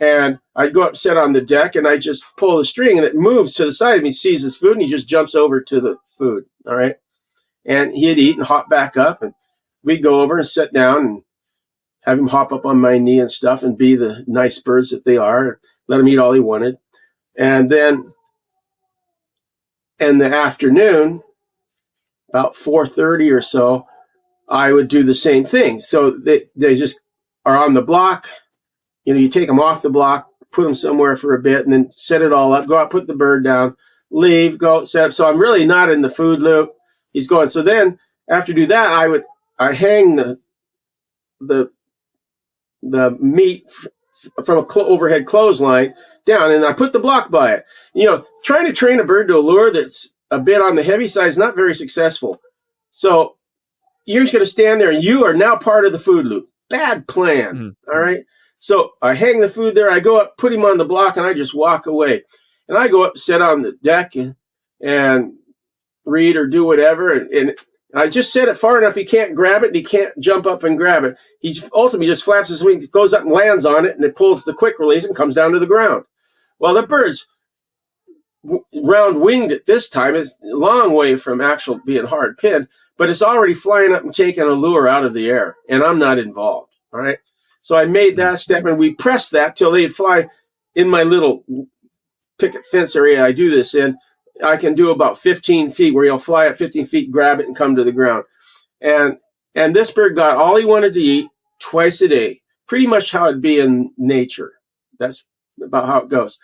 And I'd go up, sit on the deck, and I just pull the string, and it moves to the side of me, sees his food, and he just jumps over to the food. All right. And he'd eat and hop back up, and we'd go over and sit down and have him hop up on my knee and stuff and be the nice birds that they are, let him eat all he wanted. And then in the afternoon, about 4:30 or so, I would do the same thing. So they just are on the block. You take them off the block, put them somewhere for a bit, and then set it all up, go out, put the bird down, leave, go, set up. So I'm really not in the food loop. He's going. So then after do that, I hang the meat from a overhead clothesline down, and I put the block by it. Trying to train a bird to a lure that's a bit on the heavy side is not very successful. So you're just going to stand there, and you are now part of the food loop. Bad plan. Mm-hmm. All right. So I hang the food there. I go up, put him on the block, and I just walk away. And I go up, sit on the deck, and read or do whatever. And I just set it far enough he can't grab it, and he can't jump up and grab it. He ultimately just flaps his wings, goes up and lands on it, and it pulls the quick release and comes down to the ground. Well, the bird's round-winged at this time. It's a long way from actual being hard pinned, but it's already flying up and taking a lure out of the air, and I'm not involved. All right. So I made that step, and we pressed that till they'd fly in my little picket fence area I do this in. I can do about 15 feet where he'll fly at 15 feet, grab it, and come to the ground. And this bird got all he wanted to eat twice a day, pretty much how it'd be in nature. That's about how it goes.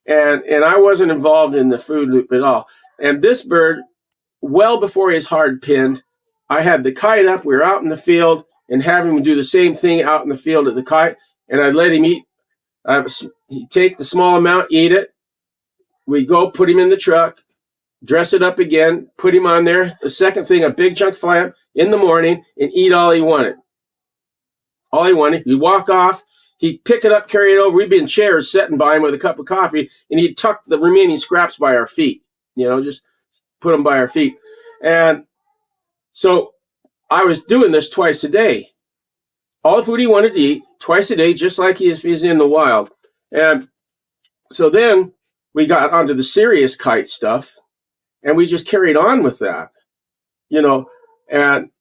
And I wasn't involved in the food loop at all. And this bird, well before he's hard pinned, I had the kite up. We were out in the field and have him do the same thing out in the field at the kite. And I'd let him eat. He'd take the small amount, eat it. We'd go put him in the truck, dress it up again, put him on there. The second thing, a big chunk fly up in the morning and eat all he wanted. All he wanted. He'd walk off. He'd pick it up, carry it over. We'd be in chairs sitting by him with a cup of coffee, and he'd tuck the remaining scraps by our feet, just put them by our feet. And so I was doing this twice a day. All the food he wanted to eat, twice a day, just like he's in the wild. And so then we got onto the serious kite stuff, and we just carried on with that, and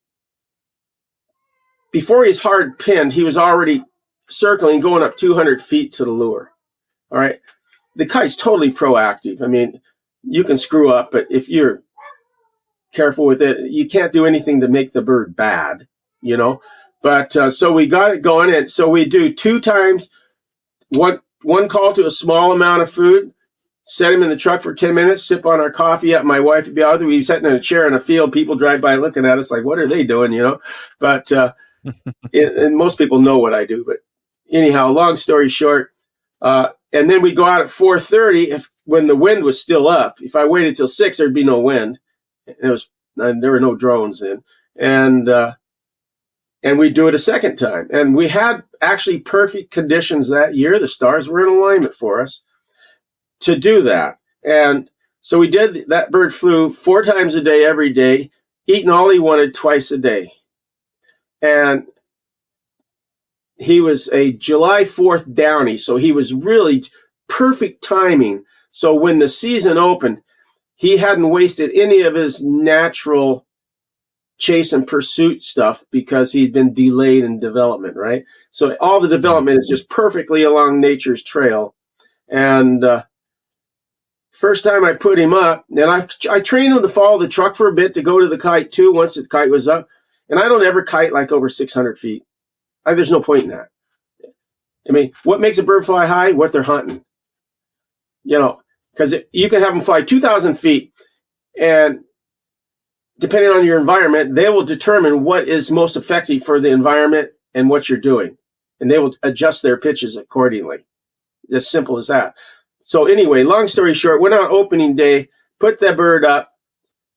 before he's hard pinned, he was already circling, going up 200 feet to the lure. All right. The kite's totally proactive. I mean, you can screw up, but if you're careful with it, you can't do anything to make the bird bad, But so we got it going, and so we do 2 times, one call to a small amount of food, set him in the truck for 10 minutes, sip on our coffee. My wife would be out there. We'd be sitting in a chair in a field. People drive by looking at us like, what are they doing, But and most people know what I do. But anyhow, long story short, and then we go out at 4:30 when the wind was still up. If I waited till 6, there'd be no wind. There were no drones then. And we do it a second time. And we had actually perfect conditions that year. The stars were in alignment for us to do that. And so we did. That bird flew 4 times a day, every day, eating all he wanted twice a day. And he was a July 4th Downy, so he was really perfect timing. So when the season opened, he hadn't wasted any of his natural chase and pursuit stuff because he'd been delayed in development, right? So all the development is just perfectly along nature's trail. And first time I put him up, and I trained him to follow the truck for a bit to go to the kite too once the kite was up. And I don't ever kite like over 600 feet. There's no point in that. I mean, what makes a bird fly high? What they're hunting. Because you can have them fly 2,000 feet, and depending on your environment, they will determine what is most effective for the environment and what you're doing. And they will adjust their pitches accordingly. As simple as that. So anyway, long story short, went out opening day, put that bird up,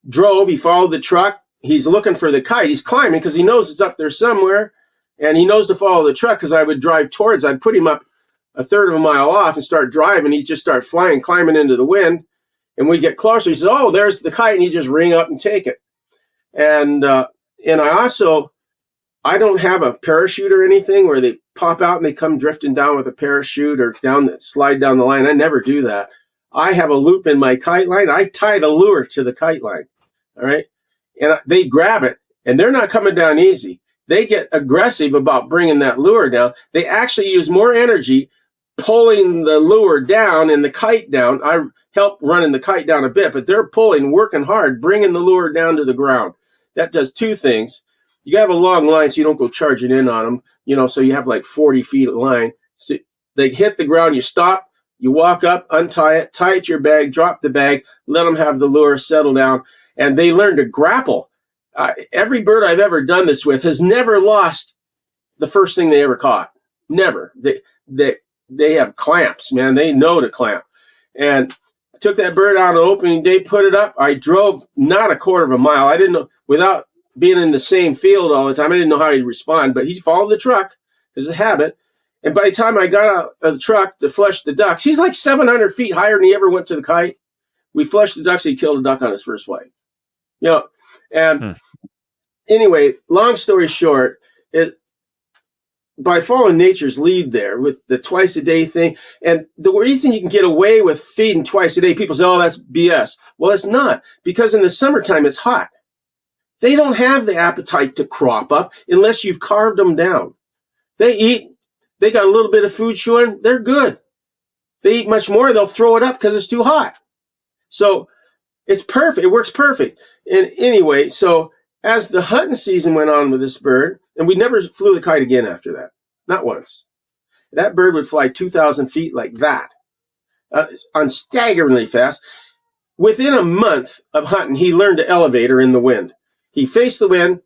drove, he followed the truck. He's looking for the kite. He's climbing because he knows it's up there somewhere. And he knows to follow the truck because I would drive towards. I'd put him up a third of a mile off and start driving. He'd just start flying, climbing into the wind. And we get closer. He says, oh, there's the kite. And he just ring up and take it. And I don't have a parachute or anything where they pop out and they come drifting down with a parachute or slide down the line. I never do that. I have a loop in my kite line. I tie the lure to the kite line. All right. And they grab it, and they're not coming down easy. They get aggressive about bringing that lure down. They actually use more energy pulling the lure down and the kite down. I help running the kite down a bit, but they're pulling, working hard, bringing the lure down to the ground. That does 2 things. you have a long line so you don't go charging in on them, you know, so you have like 40 feet of line. So they hit the ground, you stop, you walk up, untie it, tie it to your bag, drop the bag, let them have the lure, settle down, and they learn to grapple. Every bird I've ever done this with has never lost the first thing they ever caught. Never. They have clamps, man. They know to clamp. And I took that bird out on opening day, put it up. I drove not a quarter of a mile. I didn't know, without being in the same field all the time, I didn't know how he'd respond, but he followed the truck. There's a habit. And by the time I got out of the truck to flush the ducks, he's like 700 feet higher than he ever went to the kite. We flushed the ducks. He killed a duck on his first flight. You know, and anyway, long story short, by following nature's lead there with the twice a day thing, and the reason you can get away with feeding twice a day, people say, oh, that's BS. Well, it's not, because in the summertime it's hot. They don't have the appetite to crop up unless you've carved them down. They eat. They got a little bit of food showing, they're good. If they eat much more, they'll throw it up because it's too hot. So it's perfect. It works perfect. And anyway, so as the hunting season went on with this bird, and we never flew the kite again after that, not once. That bird would fly 2,000 feet like that, on staggeringly fast. Within a month of hunting, he learned to elevate her in the wind. He faced the wind,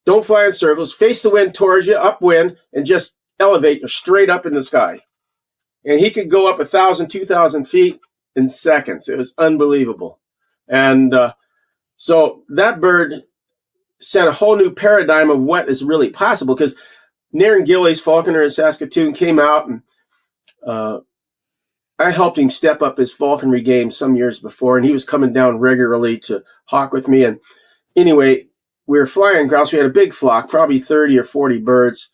don't fly in circles, face the wind towards you, upwind, and just elevate straight up in the sky. And he could go up 1,000, 2,000 feet in seconds. It was unbelievable. And so that bird set a whole new paradigm of what is really possible, because Naren Gillies, falconer in Saskatoon, came out, and I helped him step up his falconry game some years before, and he was coming down regularly to hawk with me. And anyway, we were flying grouse. We had a big flock, probably 30 or 40 birds.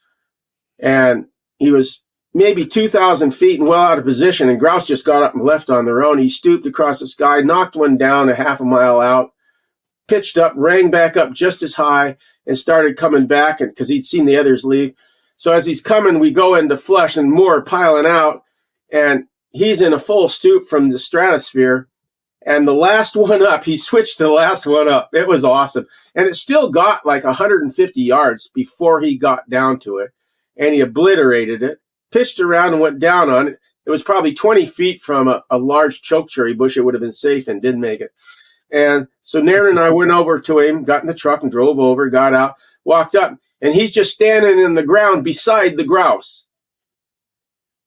And he was maybe 2,000 feet and well out of position, and grouse just got up and left on their own. He stooped across the sky, knocked one down a half a mile out, pitched up, rang back up just as high, and started coming back because he'd seen the others leave. So as he's coming, we go into flush, and more piling out, and he's in a full stoop from the stratosphere. And the last one up, he switched to the last one up. It was awesome. And it still got like 150 yards before he got down to it. And he obliterated it, pitched around and went down on it. It was probably 20 feet from a large chokecherry bush. It would have been safe, and didn't make it. And so Naren and I went over to him, got in the truck and drove over, got out, walked up, and he's just standing in the ground beside the grouse.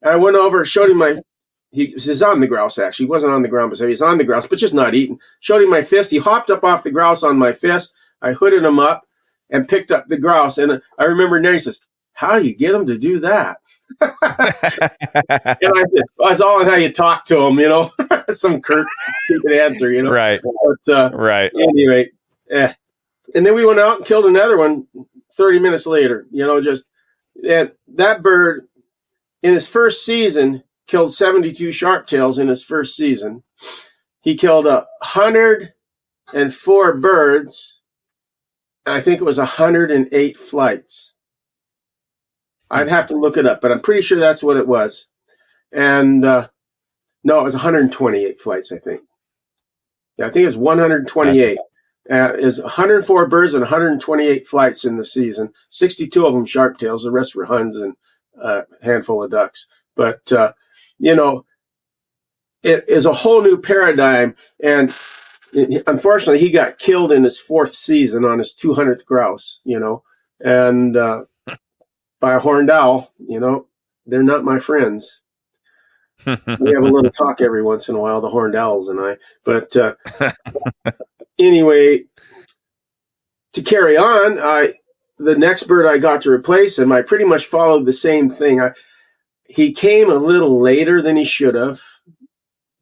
And I went over, showed him he was on the grouse, actually. He wasn't on the ground, but he was on the grouse, but just not eating. Showed him my fist. He hopped up off the grouse on my fist. I hooded him up and picked up the grouse. And I remember Naren says, how do you get them to do that? And I said, well, it's all in how you talk to them, you know, some curt, stupid answer, you know. Right. But, right. Anyway, and then we went out and killed another one 30 minutes later, you know, that bird in his first season killed 72 sharptails in his first season. He killed 104 birds, and I think it was 108 flights. I'd have to look it up, but I'm pretty sure that's what it was. And no, it was 128 flights, I think. Yeah, I think it was 128. It was 104 birds and 128 flights in the season. 62 of them sharptails. The rest were huns and a handful of ducks. But, you know, it is a whole new paradigm. And unfortunately, he got killed in his fourth season on his 200th grouse, you know, and by a horned owl. You know, they're not my friends. We have a little talk every once in a while, the horned owls and I. But anyway, to carry on, the next bird I got to replace him, I pretty much followed the same thing. He came a little later than he should have,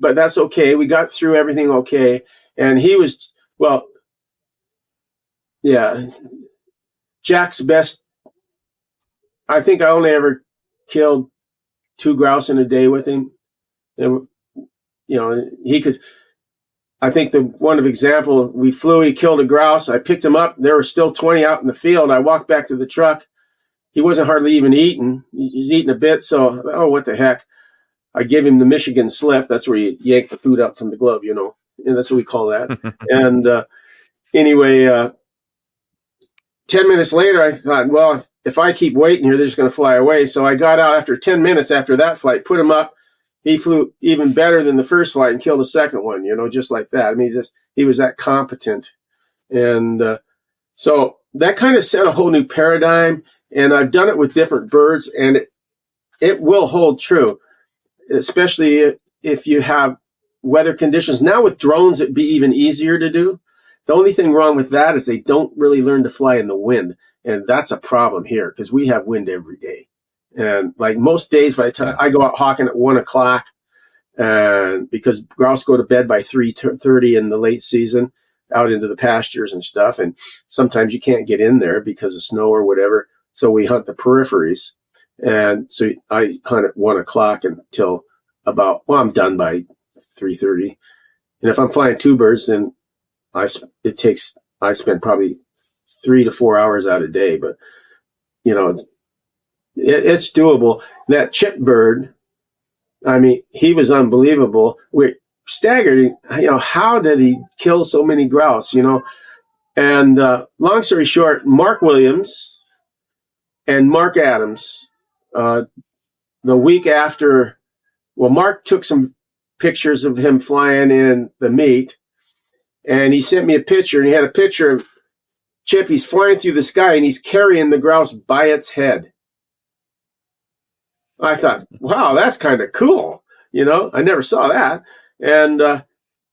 but that's okay. We got through everything okay. And he was, well, yeah, Jack's best. I think I only ever killed 2 grouse in a day with him. And, you know, he could, I think the one of example, we flew, he killed a grouse. I picked him up. There were still 20 out in the field. I walked back to the truck. He wasn't hardly even eating. He was eating a bit. So, oh, what the heck. I gave him the Michigan slip. That's where you yank the food up from the glove, you know. And that's what we call that. And anyway, 10 minutes later, I thought, well, if I keep waiting here, they're just going to fly away. So I got out after 10 minutes after that flight, put him up. He flew even better than the first flight and killed the second one, just like that. I mean, he was that competent. And so that kind of set a whole new paradigm. And I've done it with different birds, and it will hold true, especially if you have weather conditions. Now with drones, it'd be even easier to do. The only thing wrong with that is they don't really learn to fly in the wind. And that's a problem here because we have wind every day. And like most days, by the time I go out hawking at 1 o'clock, and because grouse go to bed by 3:30 in the late season out into the pastures and stuff. And sometimes you can't get in there because of snow or whatever. So we hunt the peripheries. And so I hunt at 1 o'clock until I'm done by 3:30. And if I'm flying two birds, then I spend probably 3 to 4 hours out a day, but it's doable. That chip bird, I mean, he was unbelievable. We're staggered. How did he kill so many grouse? And long story short, Mark Williams and Mark Adams, the week after, Mark took some pictures of him flying in the meet. And he sent me a picture, and he had a picture of Chip. He's flying through the sky, and he's carrying the grouse by its head. I thought, wow, that's kind of cool. I never saw that. And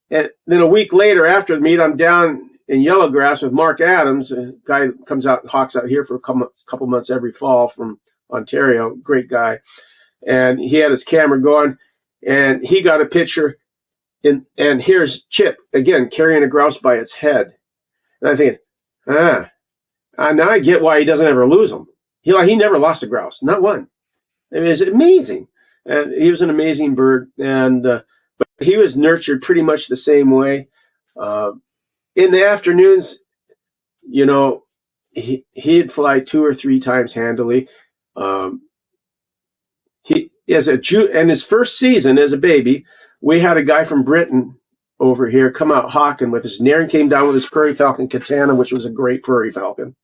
then a week later, after the meet, I'm down in Yellowgrass with Mark Adams, a guy that comes out and hawks out here for a couple months every fall from Ontario. Great guy. And he had his camera going, and he got a picture. And here's Chip, again, carrying a grouse by its head. And I think, now I get why he doesn't ever lose them. He never lost a grouse, not one. I mean, it's amazing. And he was an amazing bird. And but he was nurtured pretty much the same way. In the afternoons, he'd fly 2 or 3 times handily. And his first season as a baby, we had a guy from Britain over here come out hawking with us. Nairn came down with his prairie falcon Katana, which was a great prairie falcon.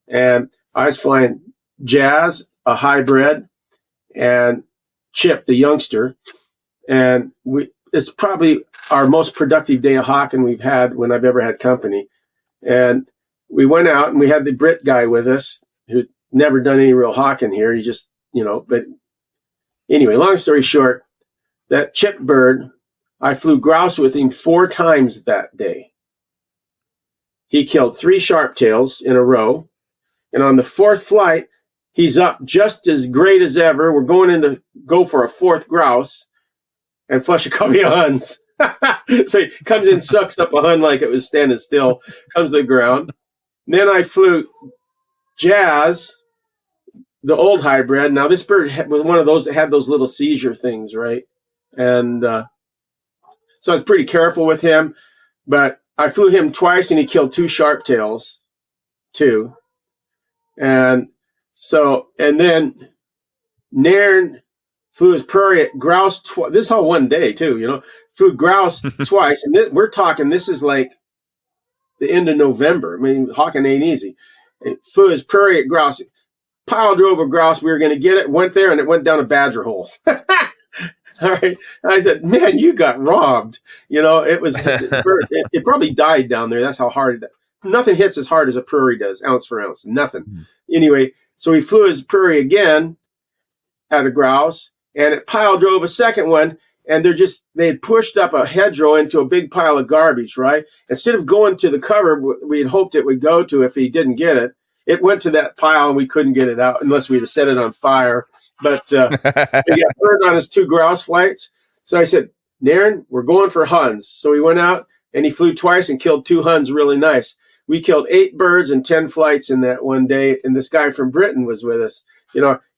And I was flying Jazz, a hybrid, and Chip, the youngster. And it's probably our most productive day of hawking we've had when I've ever had company. And we went out, and we had the Brit guy with us who'd never done any real hawking here. He just, but anyway, long story short, that Chip bird, I flew grouse with him 4 times that day. He killed 3 sharptails in a row. And on the 4th flight, he's up just as great as ever. We're going to go for a 4th grouse and flush a covey of huns. So he comes in, sucks up a hun like it was standing still, comes to the ground. And then I flew Jazz, the old hybrid. Now, this bird was one of those that had those little seizure things, right? And so I was pretty careful with him. But I flew him twice, and he killed 2 sharptails, too. And then Nairn flew his prairie grouse twice. This is all one day, too, Flew grouse twice. And we're talking, this is like the end of November. I mean, hawking ain't easy. It flew his prairie grouse, pile drove a grouse. We were going to get it, went there, and it went down a badger hole. All right. And I said, man, you got robbed. It was, it probably died down there. That's how hard nothing hits as hard as a prairie does, ounce for ounce, nothing. Mm-hmm. Anyway, so he flew his prairie again at a grouse, and it pile drove a second one. And they had pushed up a hedgerow into a big pile of garbage, right? Instead of going to the cover we had hoped it would go to if he didn't get it, it went to that pile, and we couldn't get it out unless we'd have set it on fire. But he got burned on his 2 grouse flights. So I said, Nairn, we're going for huns. So he went out, and he flew twice and killed 2 huns really nice. We killed 8 birds and 10 flights in that one day, and this guy from Britain was with us.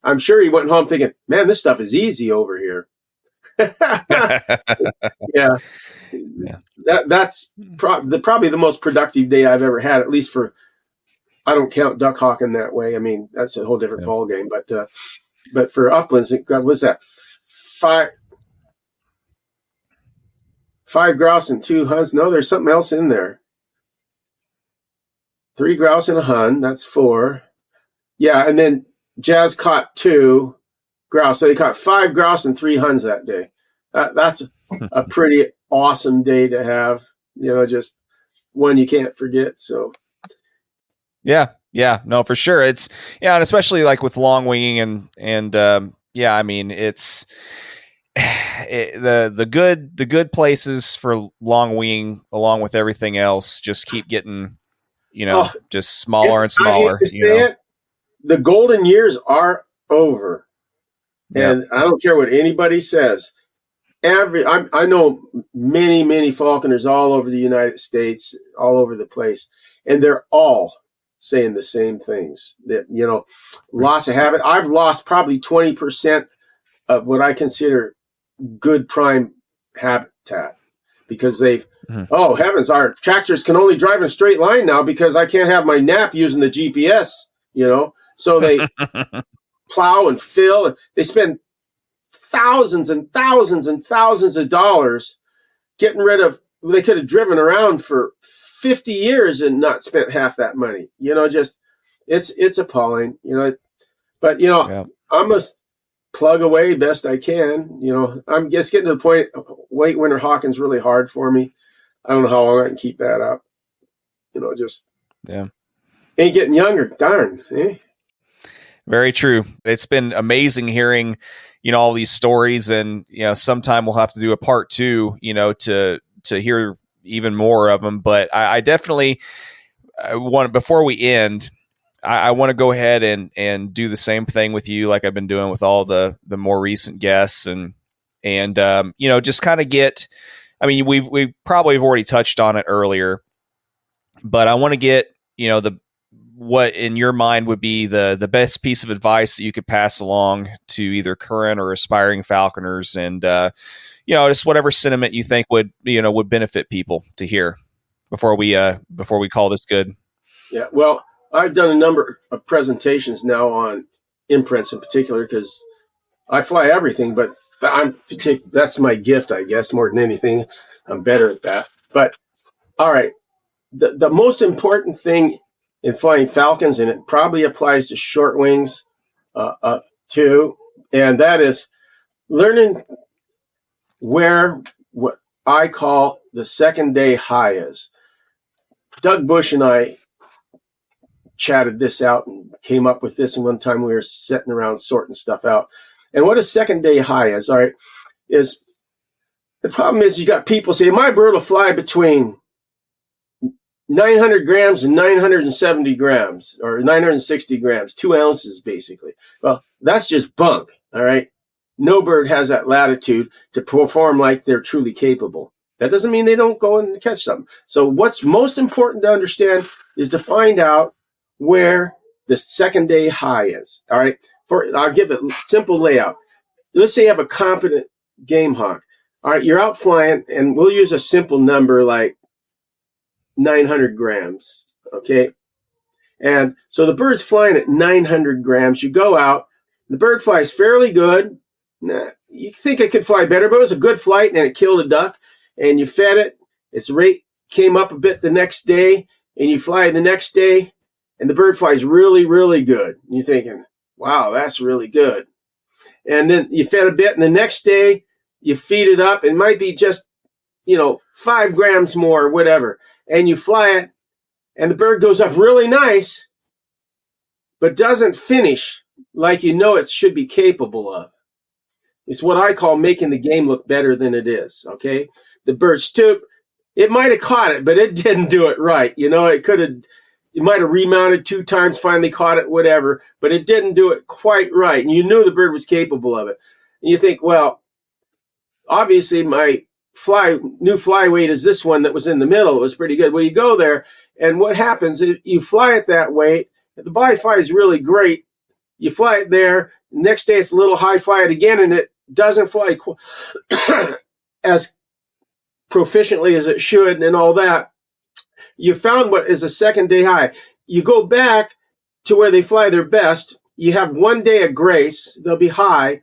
I'm sure he went home thinking, man, this stuff is easy over here. Yeah. That's probably the most productive day I've ever had, at least for, I don't count duck hawking that way. I mean, that's a whole different ball game. But for uplands, what was that? 5 grouse and 2 huns. No, there's something else in there. 3 grouse and a hun. That's 4. Yeah, and then Jazz caught 2 grouse. So they caught 5 grouse and 3 huns that day. That's a pretty awesome day to have. Just one you can't forget. So, yeah, no, for sure. It's and especially like with long winging and I mean it's the good places for long winging along with everything else just keep getting just smaller and smaller. I hate to say it, the golden years are over, and I don't care what anybody says. I know many falconers all over the United States, all over the place, and they're all saying the same things. That loss of habit. I've lost probably 20% of what I consider good prime habitat because they've oh heavens, our tractors can only drive in a straight line now because I can't have my nap using the GPS. So they plow and fill. They spend thousands and thousands and thousands of dollars getting rid of. They could have driven around for 50 years and not spent half that money. Just it's appalling. But I must plug away best I can. I'm just getting to the point. Late winter hawking's really hard for me. I don't know how long I can keep that up. Ain't getting younger. Darn. Eh? Very true. It's been amazing hearing, all these stories, and sometime we'll have to do a part 2, to hear even more of them. But I definitely want, before we end, I want to go ahead and do the same thing with you, like I've been doing with all the more recent guests, and just kind of get. I mean, we probably have already touched on it earlier, but I want to get what in your mind would be the best piece of advice that you could pass along to either current or aspiring falconers, and just whatever sentiment you think would benefit people to hear before we call this good. Yeah, well, I've done a number of presentations now on imprints in particular because I fly everything, but that's my gift, I guess, more than anything. I'm better at that. But all right, the most important thing in flying falcons, and it probably applies to short wings too, and that is learning where what I call the second day high is. Doug Bush and I chatted this out and came up with this, and one time we were sitting around sorting stuff out. And what a second day high is, all right, is the problem is you got people say, my bird will fly between 900 grams and 970 grams, or 960 grams, 2 ounces, basically. Well, that's just bunk, all right? No bird has that latitude to perform like they're truly capable. That doesn't mean they don't go and catch something. So what's most important to understand is to find out where the second day high is, all right? I'll give it a simple layout. Let's say you have a competent game hawk. All right, you're out flying, and we'll use a simple number like 900 grams, okay? And so the bird's flying at 900 grams. You go out, the bird flies fairly good. You think it could fly better, but it was a good flight, and it killed a duck, and you fed it. Its rate came up a bit the next day, and you fly the next day, and the bird flies really, really good. And you're thinking, wow, that's really good. And then you fed a bit, and the next day you feed it up. It might be just, 5 grams more, whatever. And you fly it, and the bird goes up really nice, but doesn't finish like it should be capable of. It's what I call making the game look better than it is, okay? The bird stooped. It might have caught it, but it didn't do it right. It might have remounted 2 times, finally caught it, whatever, but it didn't do it quite right. And you knew the bird was capable of it. And you think, well, obviously my new fly weight is this one that was in the middle. It was pretty good. Well, you go there, and what happens is you fly it that weight. The body fly is really great. You fly it there. Next day it's a little high, fly it again, and it doesn't fly as proficiently as it should and all that. You found what is a second day high. You go back to where they fly their best. You have 1 day of grace. They'll be high.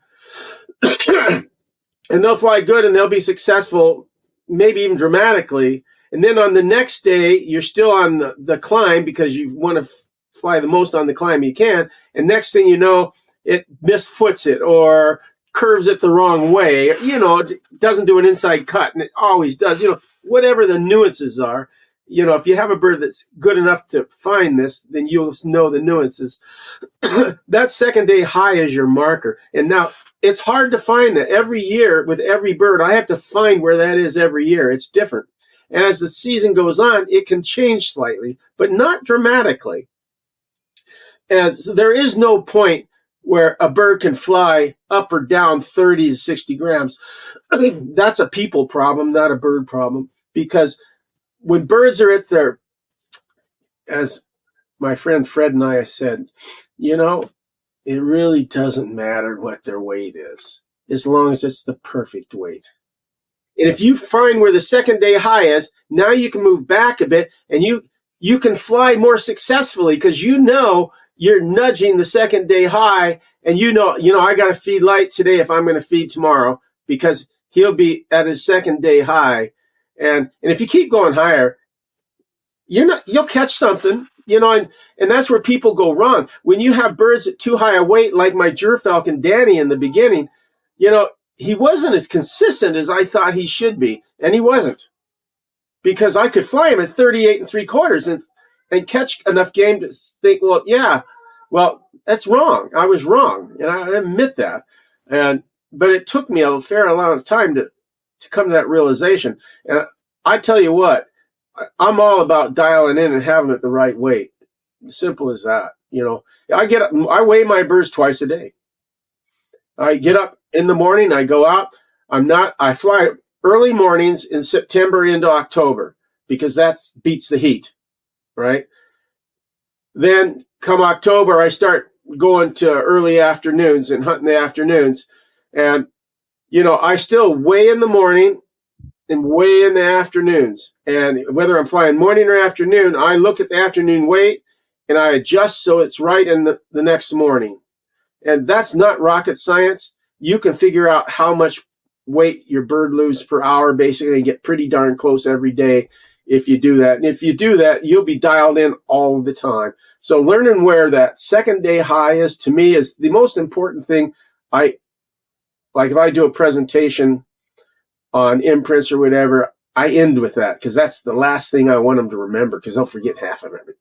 And they'll fly good, and they'll be successful, maybe even dramatically. And then on the next day, you're still on the climb because you want to fly the most on the climb you can. And next thing you know, it misfoots it or curves it the wrong way. It doesn't do an inside cut, and it always does. Whatever the nuances are. If you have a bird that's good enough to find this, then you'll know the nuances. That second day high is your marker. And now it's hard to find that every year with every bird. I have to find where that is every year. It's different. And as the season goes on, it can change slightly, but not dramatically. And so there is no point where a bird can fly up or down 30 to 60 grams. That's a people problem, not a bird problem. Because when birds are at their, as my friend Fred and I said, it really doesn't matter what their weight is, as long as it's the perfect weight. And if you find where the second day high is, now you can move back a bit and you can fly more successfully because you're nudging the second day high, and I got to feed light today if I'm going to feed tomorrow because he'll be at his second day high. And if you keep going higher, you'll catch something, and that's where people go wrong. When you have birds at too high a weight, like my gerfalcon Danny in the beginning, he wasn't as consistent as I thought he should be. And he wasn't, because I could fly him at 38 3/4 and catch enough game to think, that's wrong. I was wrong. And I admit that. But it took me a fair amount of time to come to that realization. And I tell you what, I'm all about dialing in and having it the right weight. Simple as that. I weigh my birds twice a day. I get up in the morning, I go out. I fly early mornings in September into October because that beats the heat, right? Then come October, I start going to early afternoons and hunting the afternoons. And, I still weigh in the morning and weigh in the afternoons. And whether I'm flying morning or afternoon, I look at the afternoon weight and I adjust so it's right in the next morning. And that's not rocket science. You can figure out how much weight your bird loses per hour, basically, and get pretty darn close every day if you do that. And if you do that, you'll be dialed in all the time. So learning where that second day high is, to me, is the most important thing. Like if I do a presentation on imprints or whatever, I end with that because that's the last thing I want them to remember because they'll forget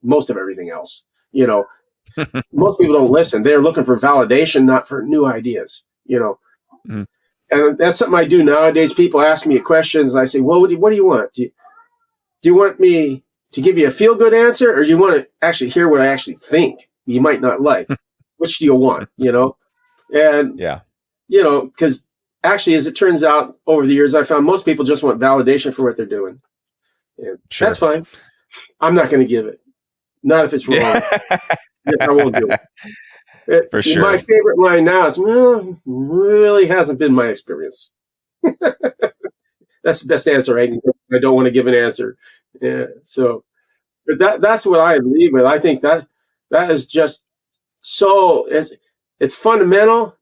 most of everything else. Most people don't listen. They're looking for validation, not for new ideas, And that's something I do nowadays. People ask me questions. I say, well, what do you want? Do you want me to give you a feel-good answer, or do you want to actually hear what I actually think you might not like? Which do you want, And, yeah. Because actually, as it turns out, over the years, I found most people just want validation for what they're doing. And sure. That's fine. I'm not going to give it. Not if it's wrong. I won't do it. For sure. My favorite line now is, really hasn't been my experience. That's the best answer. I don't want to give an answer. Yeah. So, but that's what I believe with. I think that is just so, it's fundamental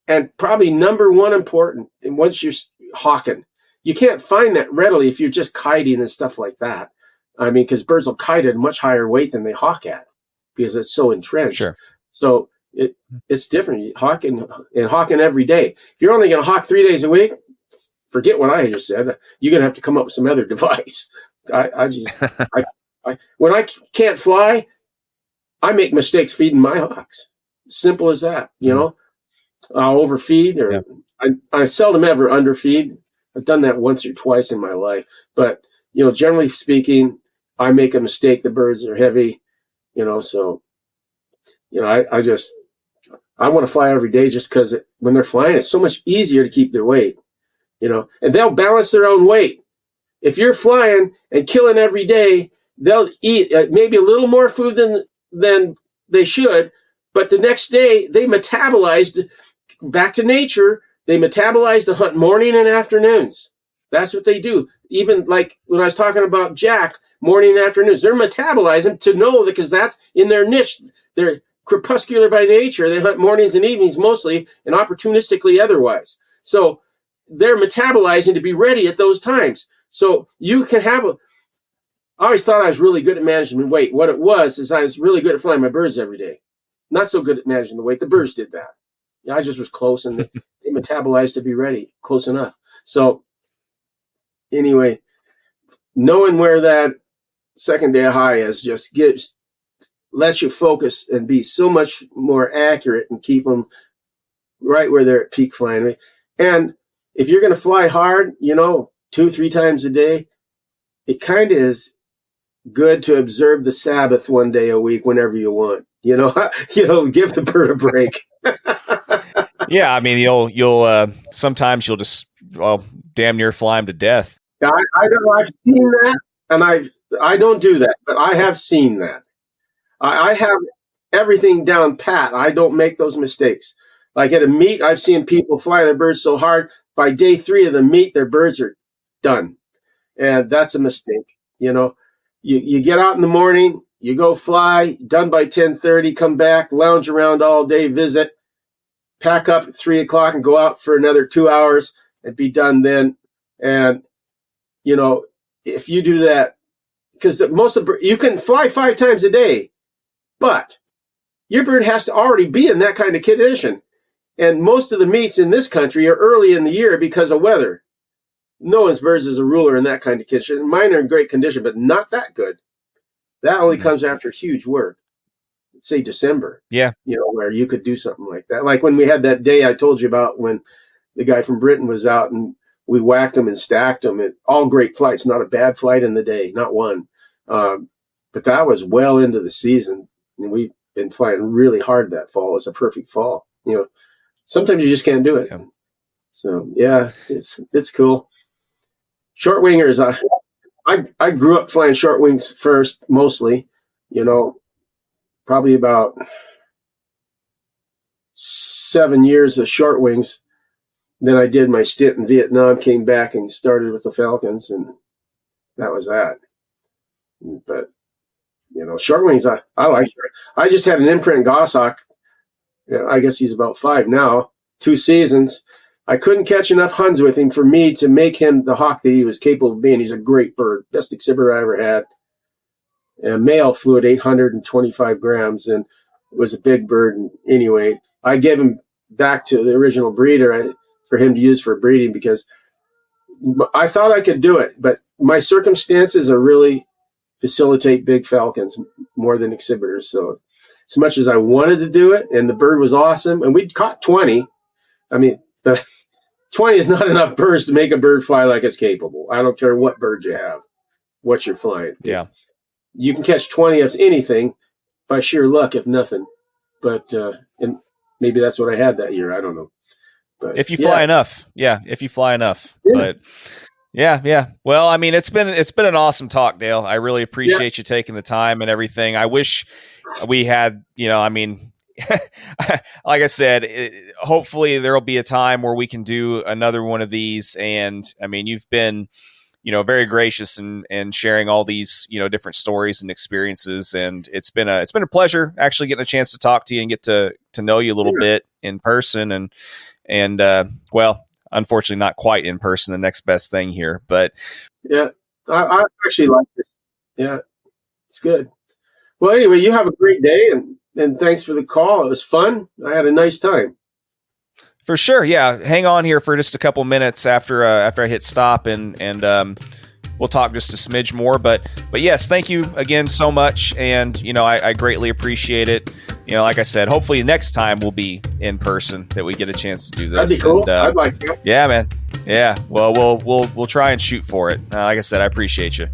and probably number one important. And once you're hawking, you can't find that readily if you're just kiting and stuff like that. I mean, because birds will kite at a much higher weight than they hawk at because it's so entrenched. Sure. So it's different. Hawking every day. If you're only going to hawk 3 days a week, forget what I just said. You're going to have to come up with some other device. When I can't fly, I make mistakes feeding my hawks. Simple as that. I'll overfeed, or I seldom ever underfeed. I've done that once or twice in my life, but generally speaking, I make a mistake. The birds are heavy, so I want to fly every day just because when they're flying, it's so much easier to keep their weight, and they'll balance their own weight. If you're flying and killing every day, they'll eat maybe a little more food than they should, but the next day they metabolized back to nature. They metabolize to hunt morning and afternoons. That's what they do. Even like when I was talking about Jack, morning and afternoons, they're metabolizing to know that because that's in their niche. They're crepuscular by nature. They hunt mornings and evenings mostly and opportunistically otherwise. So they're metabolizing to be ready at those times. So you can have I always thought I was really good at managing weight. What it was is I was really good at flying my birds every day. Not so good at managing the weight. The birds did that. I just was close, and they metabolized to be ready, close enough. So anyway, knowing where that second day high is just lets you focus and be so much more accurate and keep them right where they're at peak flying. And if you're going to fly hard, 2-3 times a day, it kind of is good to observe the Sabbath one day a week whenever you want. Give the bird a break. Yeah, I mean, you'll sometimes you'll just damn near fly him to death. Yeah, I know. I've seen that, and I don't do that, but I have seen that. I have everything down pat. I don't make those mistakes. Like at a meet, I've seen people fly their birds so hard, by day 3 of the meet, their birds are done. And that's a mistake. You get out in the morning, you go fly, done by 10:30, come back, lounge around all day, visit, pack up at 3 o'clock and go out for another 2 hours and be done then. And, if you do that, because you can fly 5 times a day, but your bird has to already be in that kind of condition. And most of the meets in this country are early in the year because of weather. No one's birds is a ruler in that kind of condition. Mine are in great condition, but not that good. That only comes after huge work. Say December. Yeah. Where you could do something like that. Like when we had that day I told you about when the guy from Britain was out and we whacked him and stacked him. And all great flights, not a bad flight in the day, not one. But that was well into the season. And we've been flying really hard that fall. It's a perfect fall. Sometimes you just can't do it. Yeah. So yeah, it's cool. Short wingers. I grew up flying short wings first, mostly. Probably about 7 years of short wings. Then I did my stint in Vietnam, came back and started with the Falcons, and that was that. But short wings, I like. I just had an imprint goshawk. I guess he's about 5 now. 2 seasons. I couldn't catch enough Huns with him for me to make him the hawk that he was capable of being. He's a great bird. Best exhibitor I ever had. And male flew at 825 grams and was a big bird. And anyway, I gave him back to the original breeder for him to use for breeding because I thought I could do it. But my circumstances are really facilitate big falcons more than exhibitors. So as much as I wanted to do it, and the bird was awesome, and we'd caught 20. I mean, the 20 is not enough birds to make a bird fly like it's capable. I don't care what bird you have, what you're flying. Yeah. You can catch 20 of anything by sheer luck, if nothing. But, and maybe that's what I had that year. I don't know. But if you fly enough. Yeah. If you fly enough. Yeah. But yeah. Well, I mean, it's been an awesome talk, Dale. I really appreciate you taking the time and everything. I wish we had, like I said, hopefully there'll be a time where we can do another one of these. And I mean, you've been, very gracious and sharing all these, different stories and experiences. And it's been a pleasure actually getting a chance to talk to you and get to know you a little bit in person. And well, unfortunately not quite in person, the next best thing here, but yeah, I actually like this. Yeah, it's good. Well, anyway, you have a great day and thanks for the call. It was fun. I had a nice time. For sure. Yeah. Hang on here for just a couple minutes after I hit stop and we'll talk just a smidge more, but yes, thank you again so much. And, I greatly appreciate it. Like I said, hopefully next time we'll be in person that we get a chance to do this. That'd be cool. And, I'd like that. Yeah, man. Yeah. Well, we'll try and shoot for it. Like I said, I appreciate you.